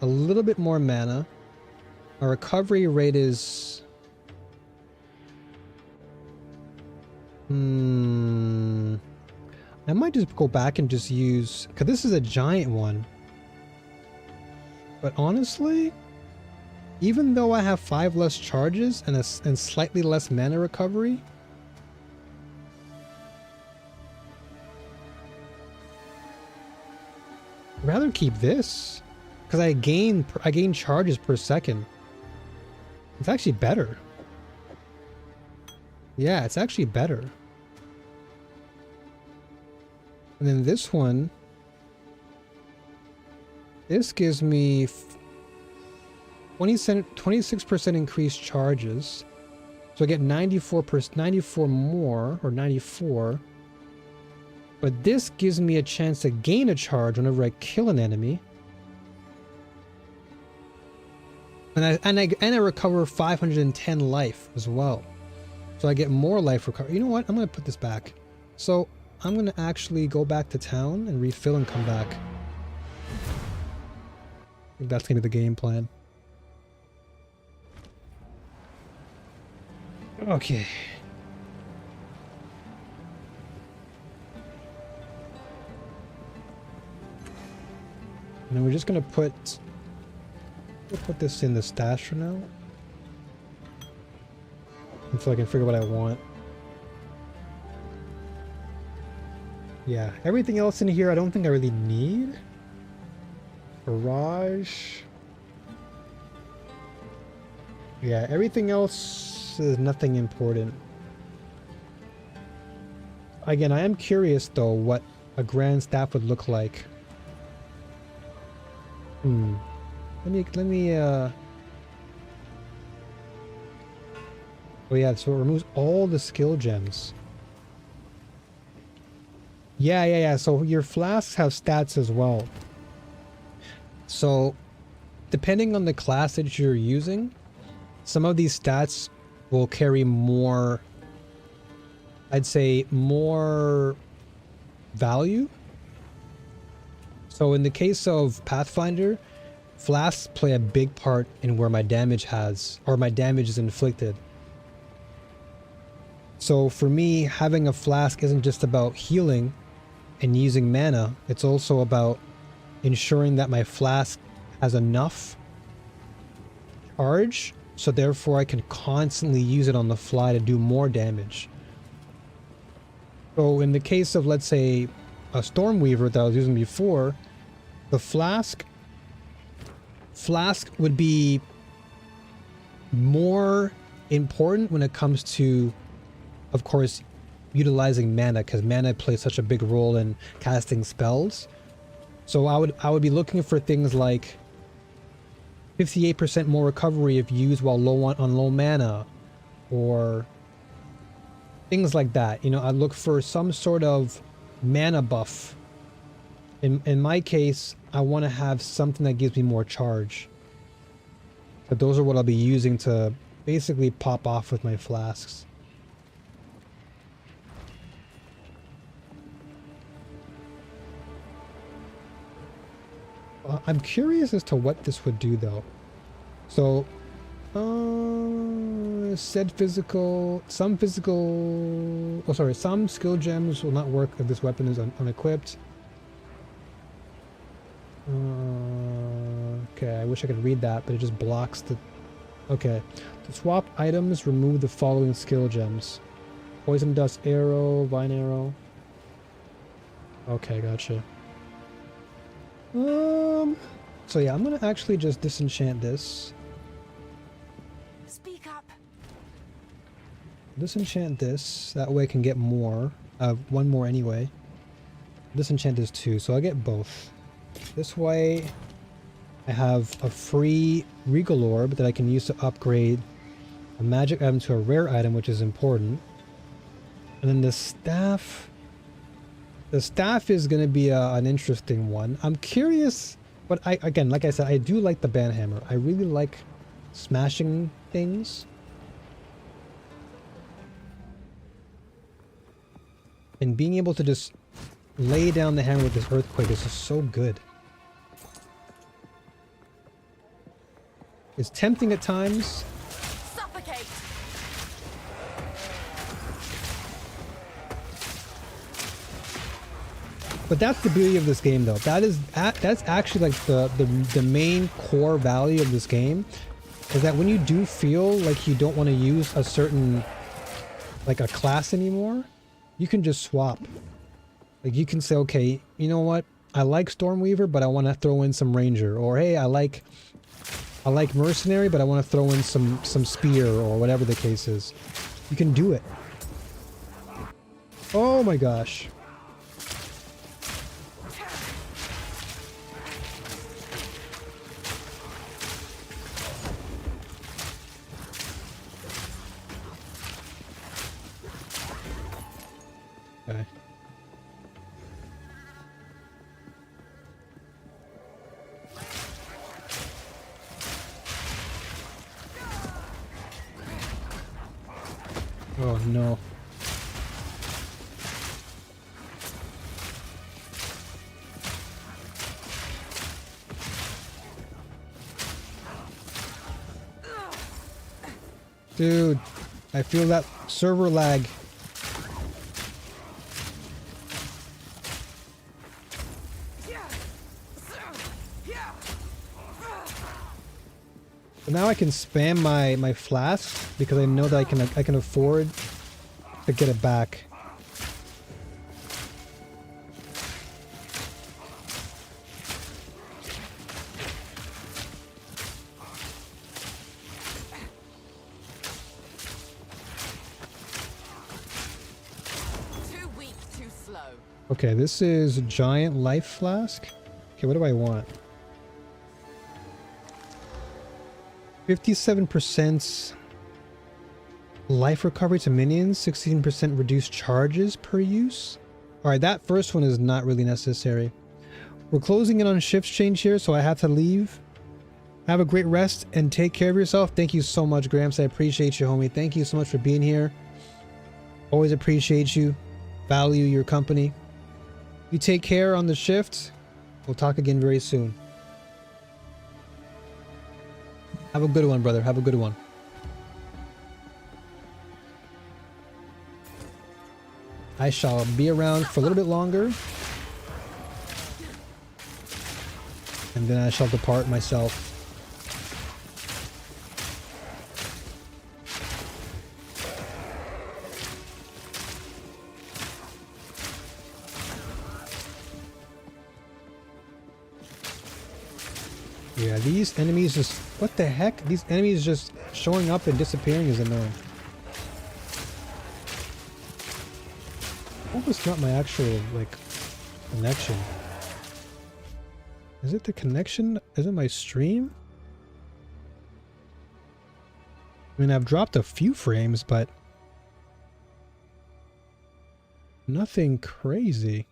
a little bit more mana. My recovery rate is... I might just go back and just use... because this is a giant one. But honestly, even though I have 5 less charges and slightly less mana recovery, I'd rather keep this because I gain charges per second. It's actually better. Yeah, it's actually better. And then this one, this gives me 26% increased charges. So I get 94 more, or 94. But this gives me a chance to gain a charge whenever I kill an enemy. And I recover 510 life as well. So I get more life recovery. You know what? I'm going to put this back. So I'm going to actually go back to town and refill and come back. think that's gonna be the game plan. Okay. And then we're just gonna put this in the stash for now. Until I can figure what I want. Yeah, everything else in here I don't think I really need. Barrage. Yeah, everything else is nothing important. Again, I am curious though what a grand staff would look like. Let me oh yeah, so it removes all the skill gems. Yeah. So your flasks have stats as well. So depending on the class that you're using, some of these stats will carry more, I'd say more value. So in the case of Pathfinder, flasks play a big part in where my damage is inflicted. So for me, having a flask isn't just about healing and using mana, it's also about ensuring that my flask has enough charge, so therefore I can constantly use it on the fly to do more damage. So in the case of, let's say, a Stormweaver that I was using before, the flask would be more important when it comes to, of course, utilizing mana, because mana plays such a big role in casting spells. So I would be looking for things like 58% more recovery if used while on low mana, or things like that. You know, I'd look for some sort of mana buff. In my case, I want to have something that gives me more charge. But those are what I'll be using to basically pop off with my flasks. I'm curious as to what this would do though. So, some skill gems will not work if this weapon is unequipped. Okay, I wish I could read that, but it just blocks the... Okay. To swap items, remove the following skill gems. Poison Dust Arrow, Vine Arrow. Okay, gotcha. So yeah, I'm gonna actually just disenchant this. Speak up. Disenchant this, that way I can get more. One more anyway. Disenchant this too, so I get both. This way I have a free Regal Orb that I can use to upgrade a magic item to a rare item, which is important. And then the staff... The staff is going to be an interesting one. I'm curious, but again, like I said, I do like the banhammer. I really like smashing things. And being able to just lay down the hammer with this earthquake is just so good. It's tempting at times. Suffocate. But that's the beauty of this game, though. That's actually like the main core value of this game, is that when you do feel like you don't want to use a certain, like a class anymore, you can just swap. Like you can say, okay, you know what? I like Stormweaver, but I want to throw in some Ranger. Or hey, I like Mercenary, but I want to throw in some Spear, or whatever the case is. You can do it. Oh my gosh. Okay. Oh no. Dude, I feel that server lag. So now I can spam my flask because I know that I can afford to get it back. Okay, this is a giant life flask. Okay, what do I want? 57% life recovery to minions, 16% reduced charges per use. Alright, that first one is not really necessary. We're closing in on shift change here, so I have to leave. Have a great rest and take care of yourself. Thank you so much, Gramps. I appreciate you, homie. Thank you so much for being here. Always appreciate you. Value your company. You take care on the shift. We'll talk again very soon. Have a good one, brother. Have a good one. I shall be around for a little bit longer. And then I shall depart myself. Yeah, these enemies just... What the heck? These enemies just showing up and disappearing is annoying. What was not my actual, like, connection? Is it the connection? Is it my stream? I mean, I've dropped a few frames, but... nothing crazy.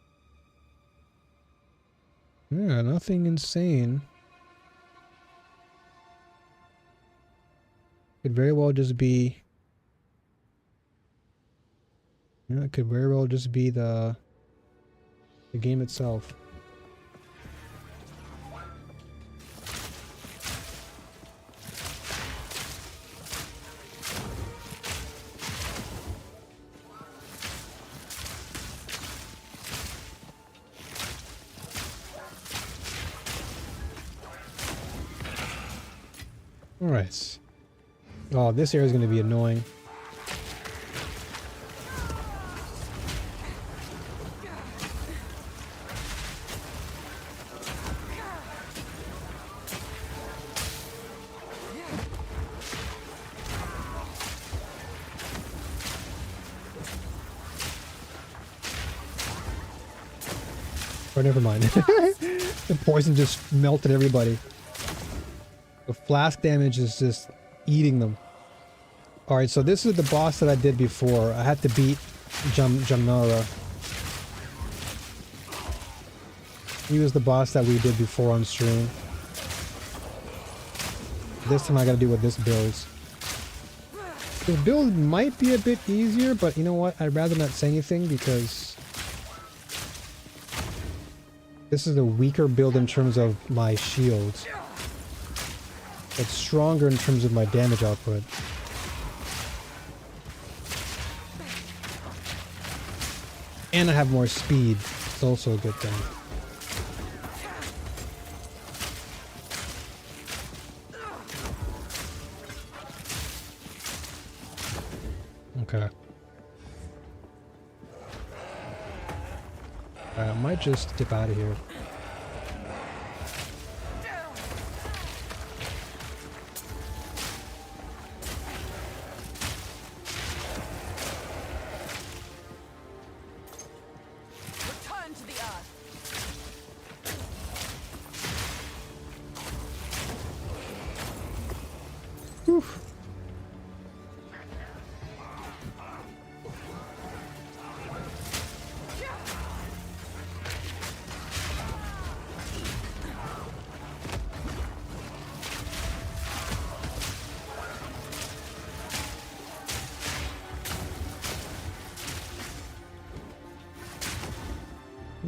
Yeah, nothing insane. Could very well just be... yeah, it could very well just be the game itself. All right. Oh, this area is going to be annoying. Oh, never mind. The poison just melted everybody. The flask damage is just eating them. Alright, so this is the boss that I did before. I had to beat Jamnara. He was the boss that we did before on stream. This time I gotta do with this build. This build might be a bit easier, but you know what? I'd rather not say anything because this is a weaker build in terms of my shields. It's stronger in terms of my damage output. And I have more speed. It's also a good thing. Okay. I might just dip out of here.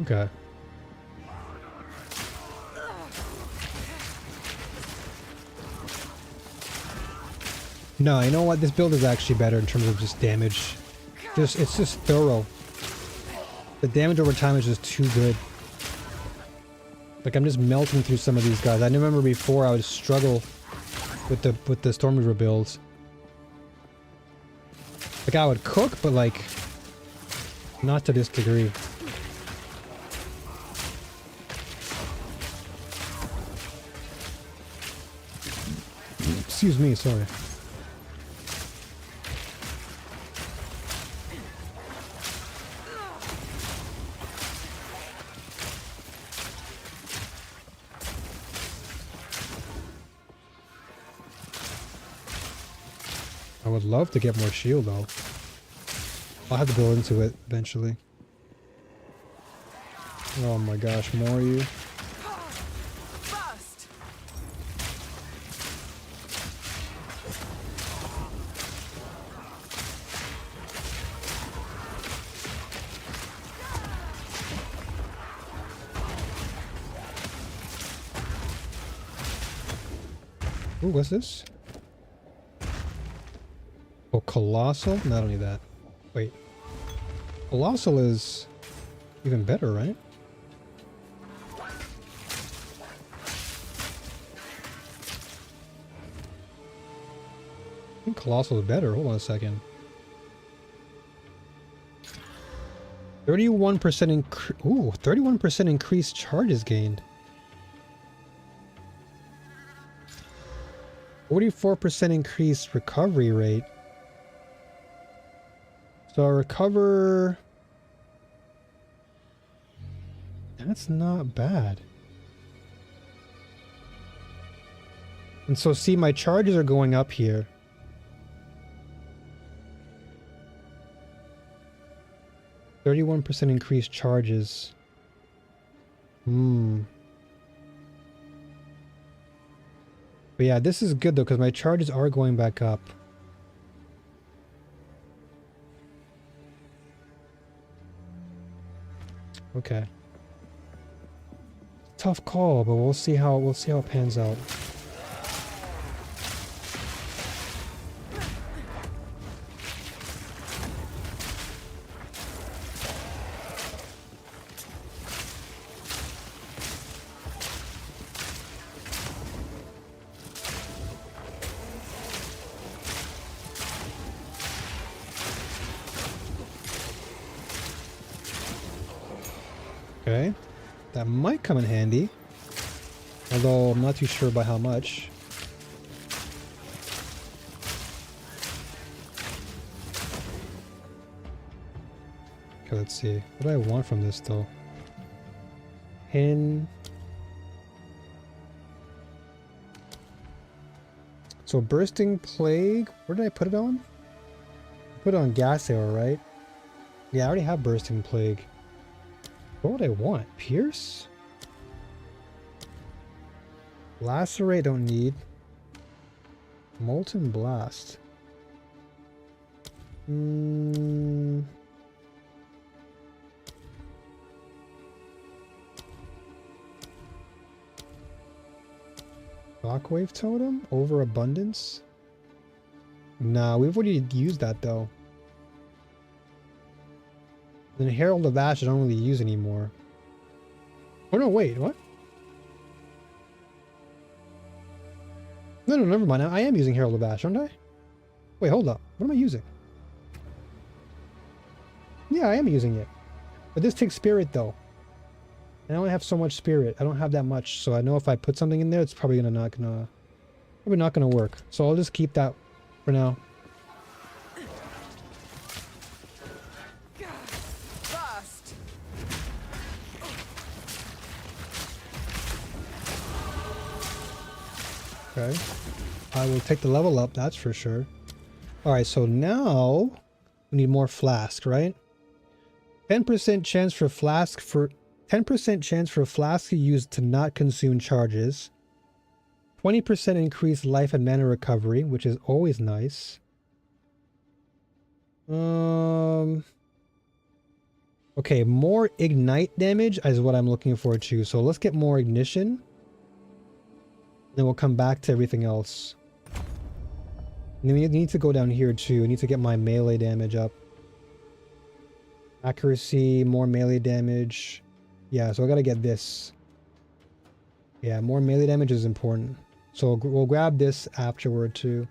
Okay. No, you know what? This build is actually better in terms of just damage. It's just thorough. The damage over time is just too good. Like, I'm just melting through some of these guys. I remember before I would struggle with the Stormreaver builds. Like, I would cook, but like, not to this degree. Excuse me, sorry. I would love to get more shield though. I'll have to build into it eventually. Oh my gosh, more of you. Ooh, what's this? Oh, Colossal? No, I don't need that. Wait. Colossal is even better, right? I think Colossal is better. Hold on a second. 31% 31% increased charges gained. 44% increased recovery rate. So I recover... That's not bad. And so see, my charges are going up here. %31% increased charges. But yeah, this is good though, because my charges are going back up. Okay. Tough call, but we'll see how it pans out. Okay, that might come in handy, although I'm not too sure about how much. Okay, let's see. What do I want from this though? So Bursting Plague, where did I put it on? I put it on Gas Arrow, right? Yeah, I already have Bursting Plague. What would I want? Pierce? Lacerate, don't need. Molten Blast. Shockwave Totem? Overabundance? Nah, we've already used that though. Then Herald of Ash I don't really use anymore. Oh no, wait, what? No, never mind. I am using Herald of Ash, aren't I? Wait, hold up. What am I using? Yeah, I am using it. But this takes spirit though. And I only have so much spirit. I don't have that much, so I know if I put something in there, it's probably not gonna work. So I'll just keep that for now. Okay. I will take the level up, that's for sure. Alright, so now we need more flask, right? 10% chance for flask 10% chance for flask used to not consume charges. 20% increased life and mana recovery, which is always nice. Okay, more ignite damage is what I'm looking for too. So let's get more ignition. Then we'll come back to everything else. Need to go down here too. I need to get my melee damage up. Accuracy, more melee damage. Yeah, so I gotta get this. Yeah, more melee damage is important. So we'll grab this afterward too.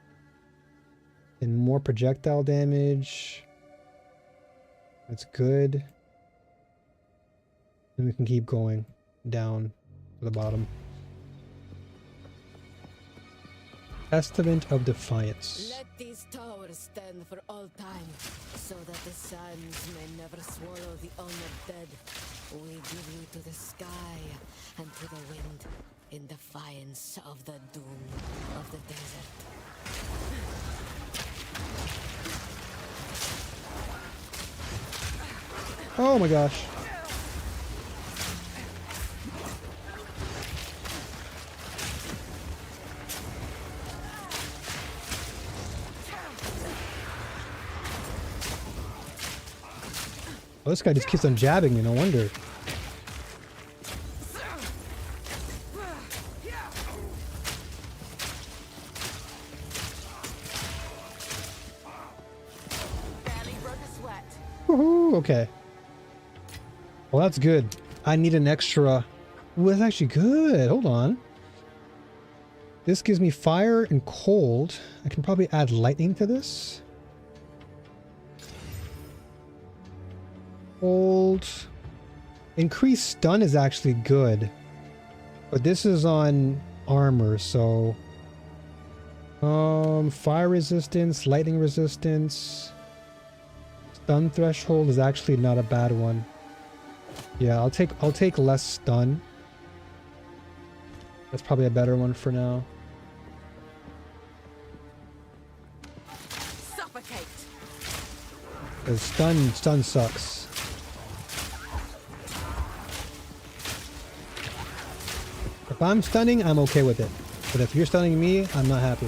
And more projectile damage. That's good. And we can keep going down to the bottom. Testament of Defiance. Let these towers stand for all time, so that the sands may never swallow the honored dead. We give you to the sky and to the wind, in defiance of the doom of the desert. Oh my gosh. Oh, this guy just keeps on jabbing me, no wonder. Barely broke a sweat. Woohoo, okay. Well, that's good. I need an extra... Ooh, that's actually good. Hold on. This gives me fire and cold. I can probably add lightning to this. Cold. Increased stun is actually good. But this is on armor, so... fire resistance, lightning resistance. Stun threshold is actually not a bad one. Yeah, I'll take less stun. That's probably a better one for now. Suffocate. Because stun sucks. If I'm stunning, I'm okay with it. But if you're stunning me, I'm not happy.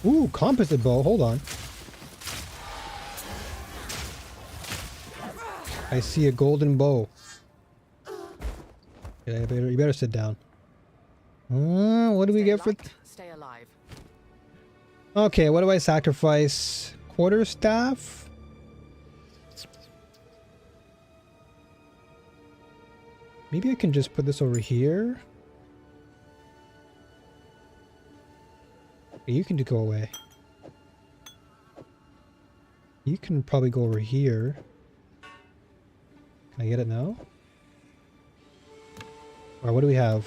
Ooh, composite bow. Hold on. I see a golden bow. Yeah, you better sit down. What do we get for... Stay alive. Okay, what do I sacrifice? Quarterstaff? Maybe I can just put this over here. You can go away. You can probably go over here. Can I get it now? Or what do we have?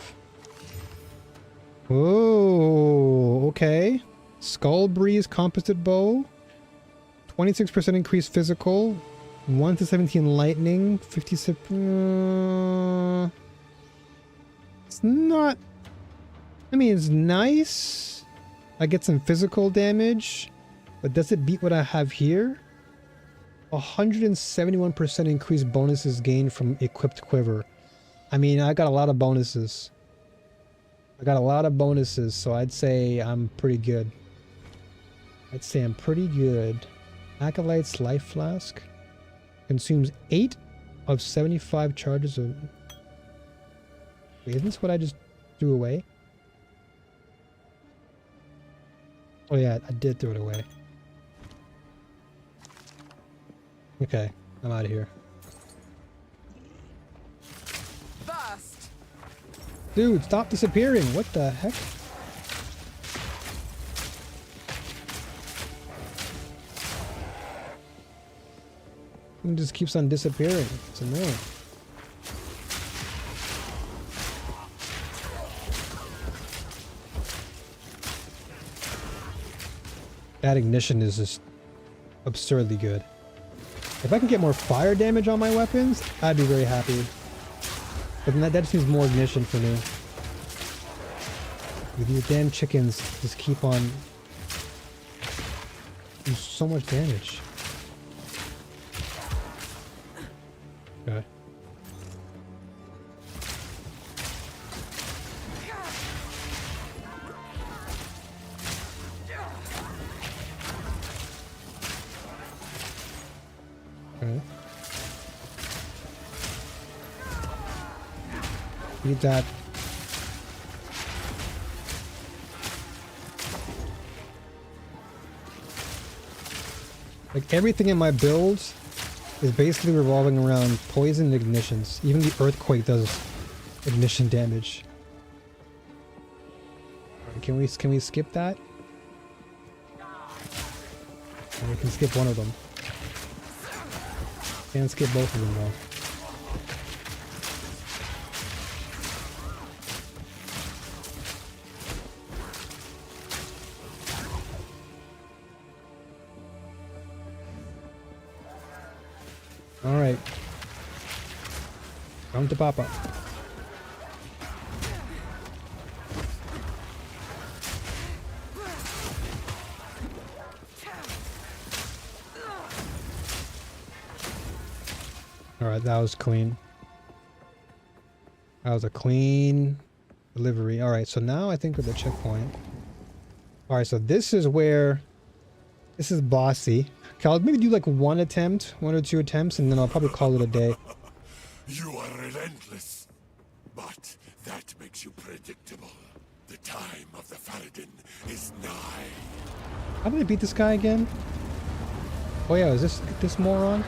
Oh, okay. Skull Breeze composite bow. 26% increased physical. 1 to 17 lightning. 56. It's not... I mean, it's nice. I get some physical damage, but does it beat what I have here? 171% increased bonuses gained from equipped quiver. I mean, I got a lot of bonuses. So I'd say I'm pretty good. Acolyte's Life Flask. Consumes 8 of 75 charges of... Wait, isn't this what I just threw away? Oh yeah, I did throw it away. Okay, I'm out of here. Burst. Dude, stop disappearing. What the heck? It just keeps on disappearing. It's annoying. That ignition is just absurdly good. If I can get more fire damage on my weapons, I'd be very happy. But that just means more ignition for me. These damn chickens just keep on Do so much damage. Okay. Okay. Need that. Like everything in my builds is basically revolving around poison ignitions. Even the earthquake does ignition damage. Right, can we skip that? Oh, we can skip one of them. Can't skip both of them though. Alright. Come to Papa. Alright, that was clean. That was a clean delivery. Alright, so now I think we're at the checkpoint. Alright, so this is where... This is bossy. Okay, I'll maybe do like one or two attempts, and then I'll probably call it a day. You are relentless, but that makes you predictable. The time of the Faradin is nigh. How did I beat this guy again? Oh yeah, is this moron?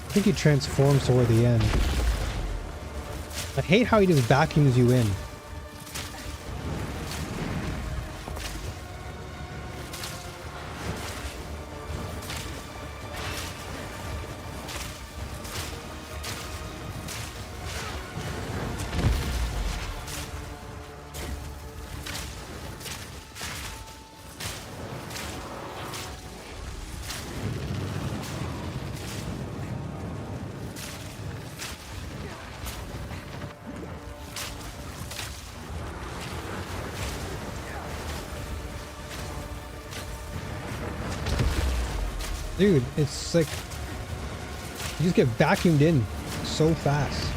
I think he transforms toward the end. I hate how he just vacuums you in. Dude, it's like you just get vacuumed in so fast.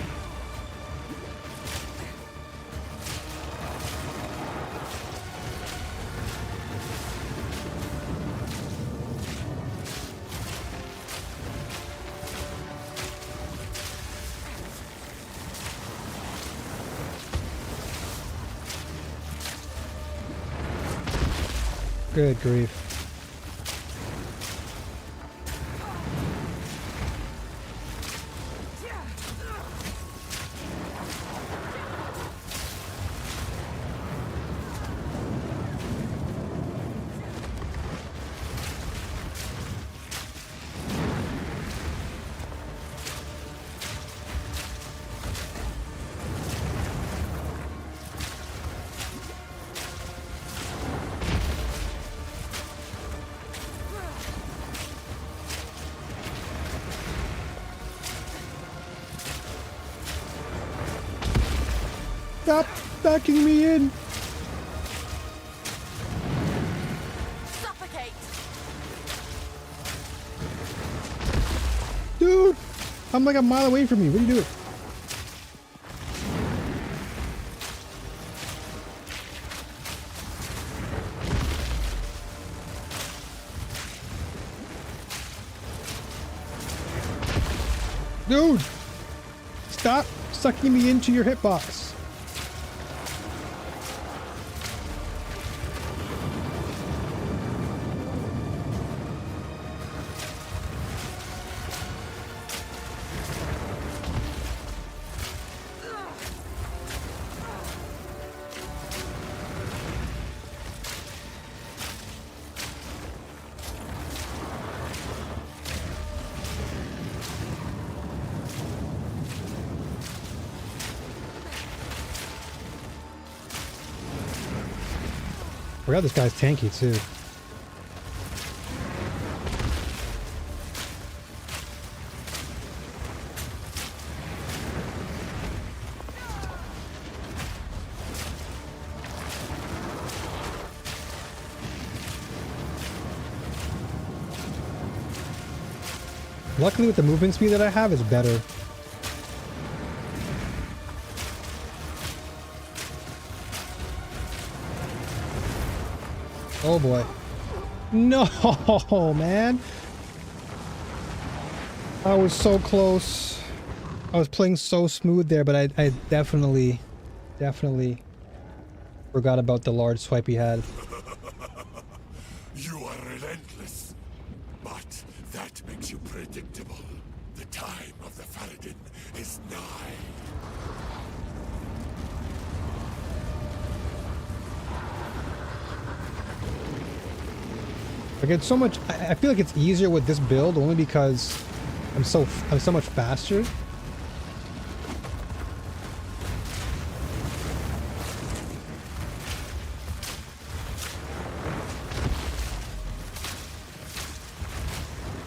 Good grief. Stop backing me in! Suffocate! Dude! I'm like a mile away from you. What are you doing? Dude! Stop sucking me into your hitbox. forgot this guy's tanky too. Luckily with the movement speed that I have, it's better. Oh boy. No, man. I was so close. I was playing so smooth there, but I definitely forgot about the large swipe he had. You are relentless, but that makes you predictable. The time of the Faradin is nigh. Like it's so much. I feel like it's easier with this build only because I'm so much faster.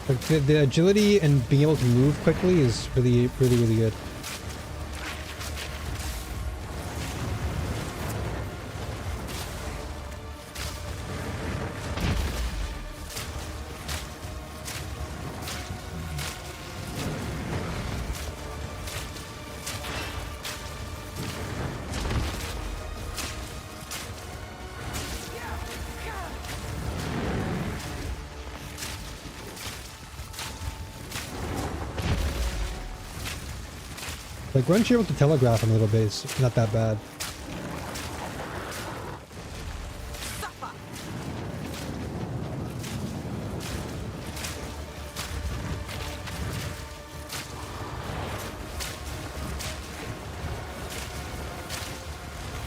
Like the agility and being able to move quickly is really good. Like, once you're able to telegraph him a little bit, it's not that bad.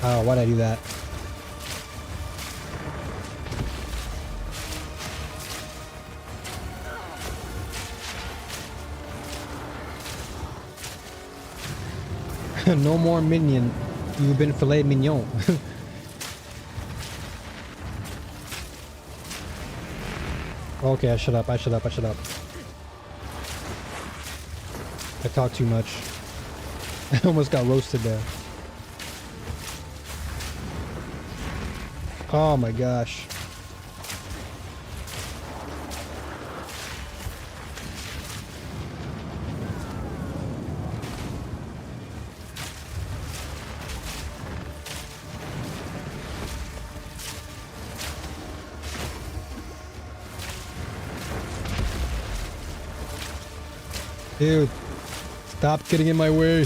Oh, why'd I do that? No more minion. You've been filet mignon. Okay, I shut up. I talk too much. I almost got roasted there. Oh my gosh. Dude, stop getting in my way.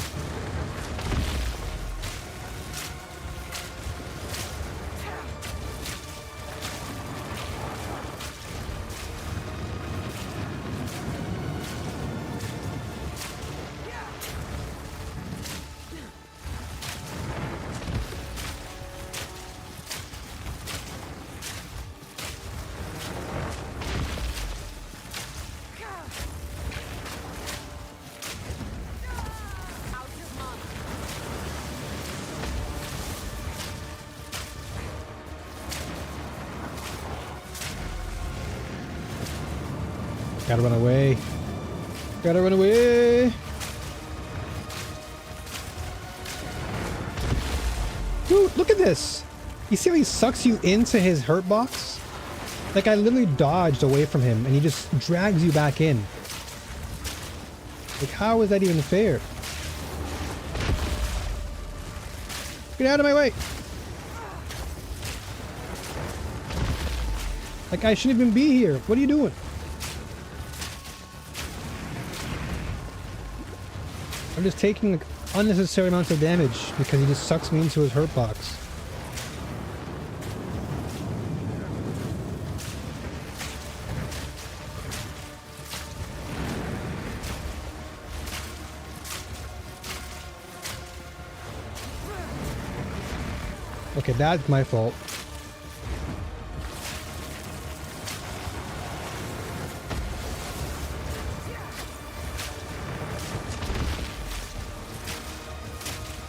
Gotta run away. Gotta run away. Dude, look at this. You see how he sucks you into his hurt box? Like, I literally dodged away from him and he just drags you back in. Like, how is that even fair? Get out of my way. Like, I shouldn't even be here. What are you doing? I'm just taking like, unnecessary amounts of damage because he just sucks me into his hurt box. Okay, that's my fault.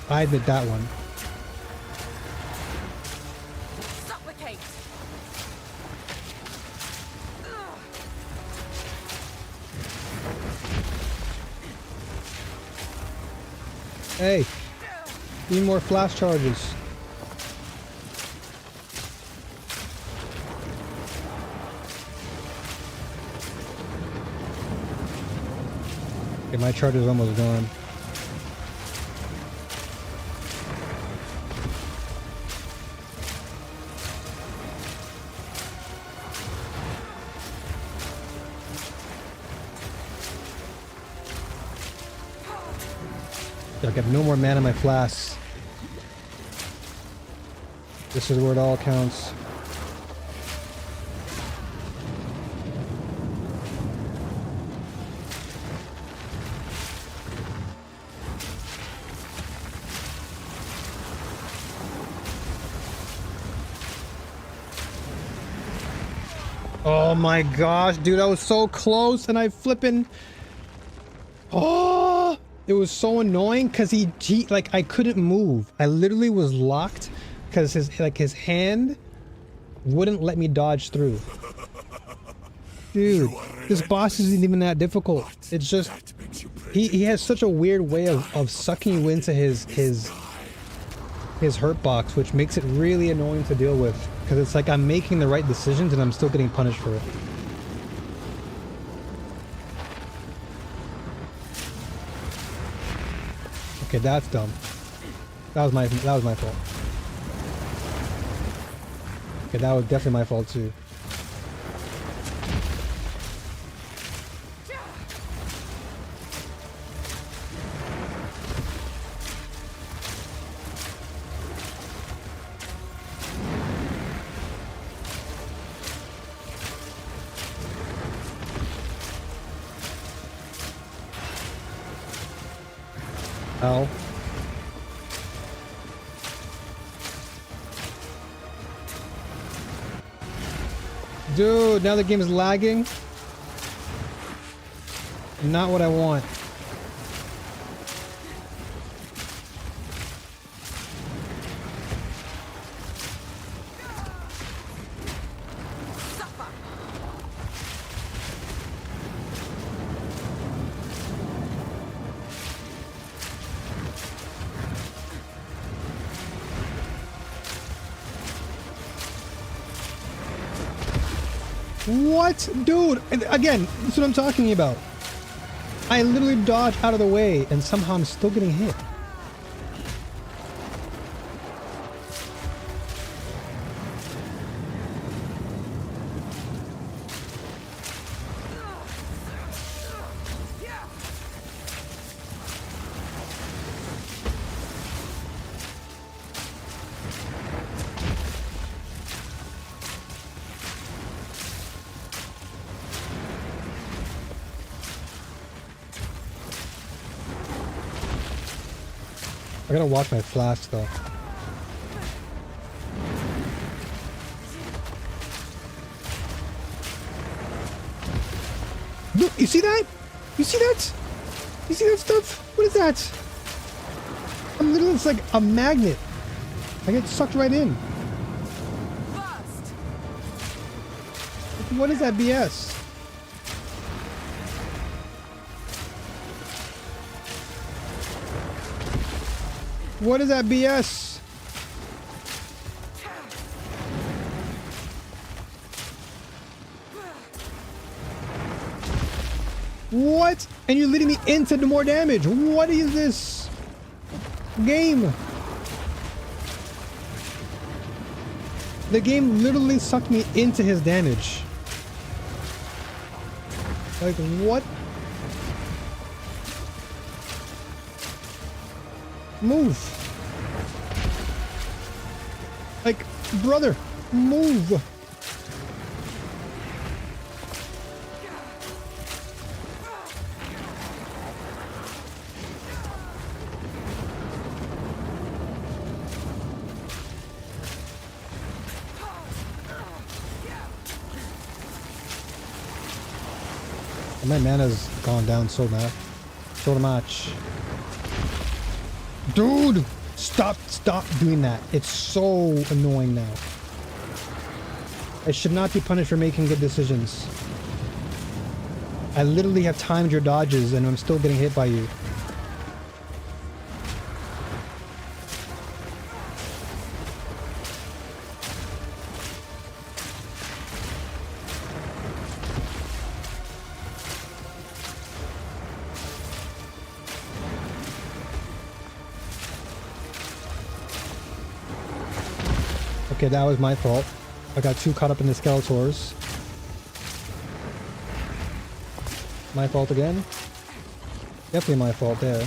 I admit that one. Suffocate. Hey, need more flash charges. Okay, my charge is almost gone. I got no more mana in my flasks. This is where it all counts. Oh my gosh, dude, I was so close and I flippin'... Oh! It was so annoying because he like I couldn't move. I literally was locked because his hand wouldn't let me dodge through. Dude, this boss isn't even that difficult. It's just he has such a weird way of sucking you into his hurt box, which makes it really annoying to deal with because it's like I'm making the right decisions and I'm still getting punished for it. Okay, that's dumb. That was my fault. Okay, that was definitely my fault too. Ow. Dude, now the game is lagging. Not what I want. What? Dude, again, that's what I'm talking about. I literally dodged out of the way and somehow I'm still getting hit. I gotta watch my flash though. Look, you see that? You see that? You see that stuff? What is that? I'm literally, it's like a magnet. I get sucked right in. What is that BS? What is that BS? What? And you're leading me into more damage. What is this game? The game literally sucked me into his damage. Like, what? Move. Like, brother, move. My mana's gone down so much. Dude, stop doing that. It's so annoying now. I should not be punished for making good decisions. I literally have timed your dodges and I'm still getting hit by you. Okay, that was my fault. I got too caught up in the Skeletors. My fault again? Definitely my fault there.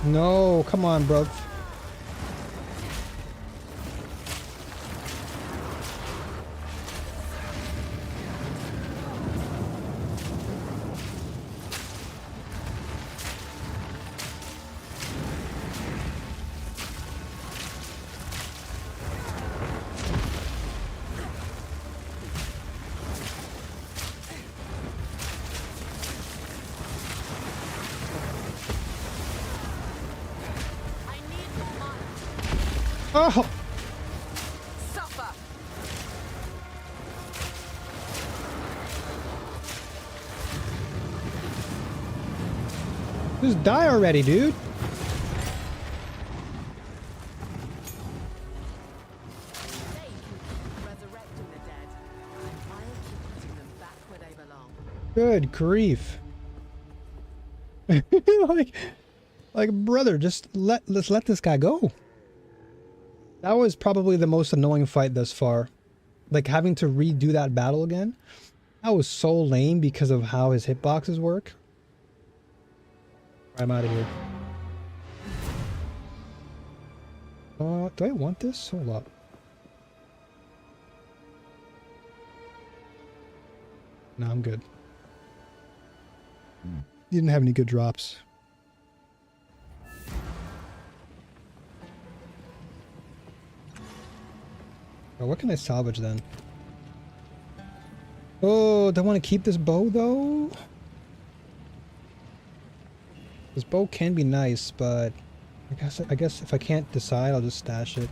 No, come on, bro. Oh! Suffer. Just die already, dude. Resurrecting the dead. I'll keep putting them back where they belong. Good grief. like brother, let's let this guy go. That was probably the most annoying fight thus far. Like having to redo that battle again. That was so lame because of how his hitboxes work. I'm out of here. Do I want this? Hold up. No, I'm good. You didn't have any good drops. Oh, what can I salvage then? Oh, do I want to keep this bow though? This bow can be nice, but I guess if I can't decide, I'll just stash it.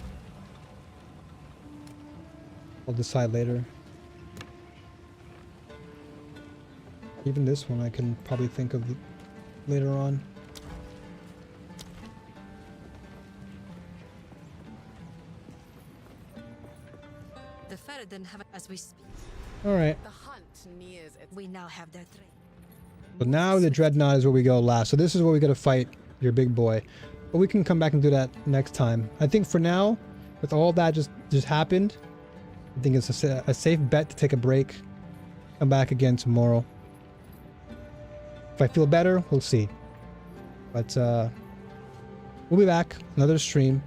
I'll decide later. Even this one I can probably think of later on. The ferret didn't have it as we speak. Alright. The hunt nears its We now have their threat. So now the Dreadnought is where we go last. So this is where we gotta fight your big boy. But we can come back and do that next time. I think for now, with all that just happened, I think it's a safe bet to take a break. Come back again tomorrow. If I feel better, we'll see. But we'll be back. Another stream.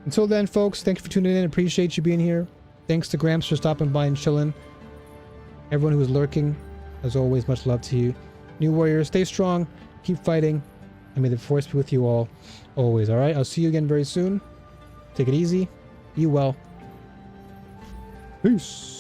Until then, folks, thank you for tuning in. Appreciate you being here. Thanks to Gramps for stopping by and chilling. Everyone who was lurking, as always, much love to you. New Warriors, stay strong, keep fighting, and may the force be with you all, always, alright? I'll see you again very soon. Take it easy. Be well. Peace.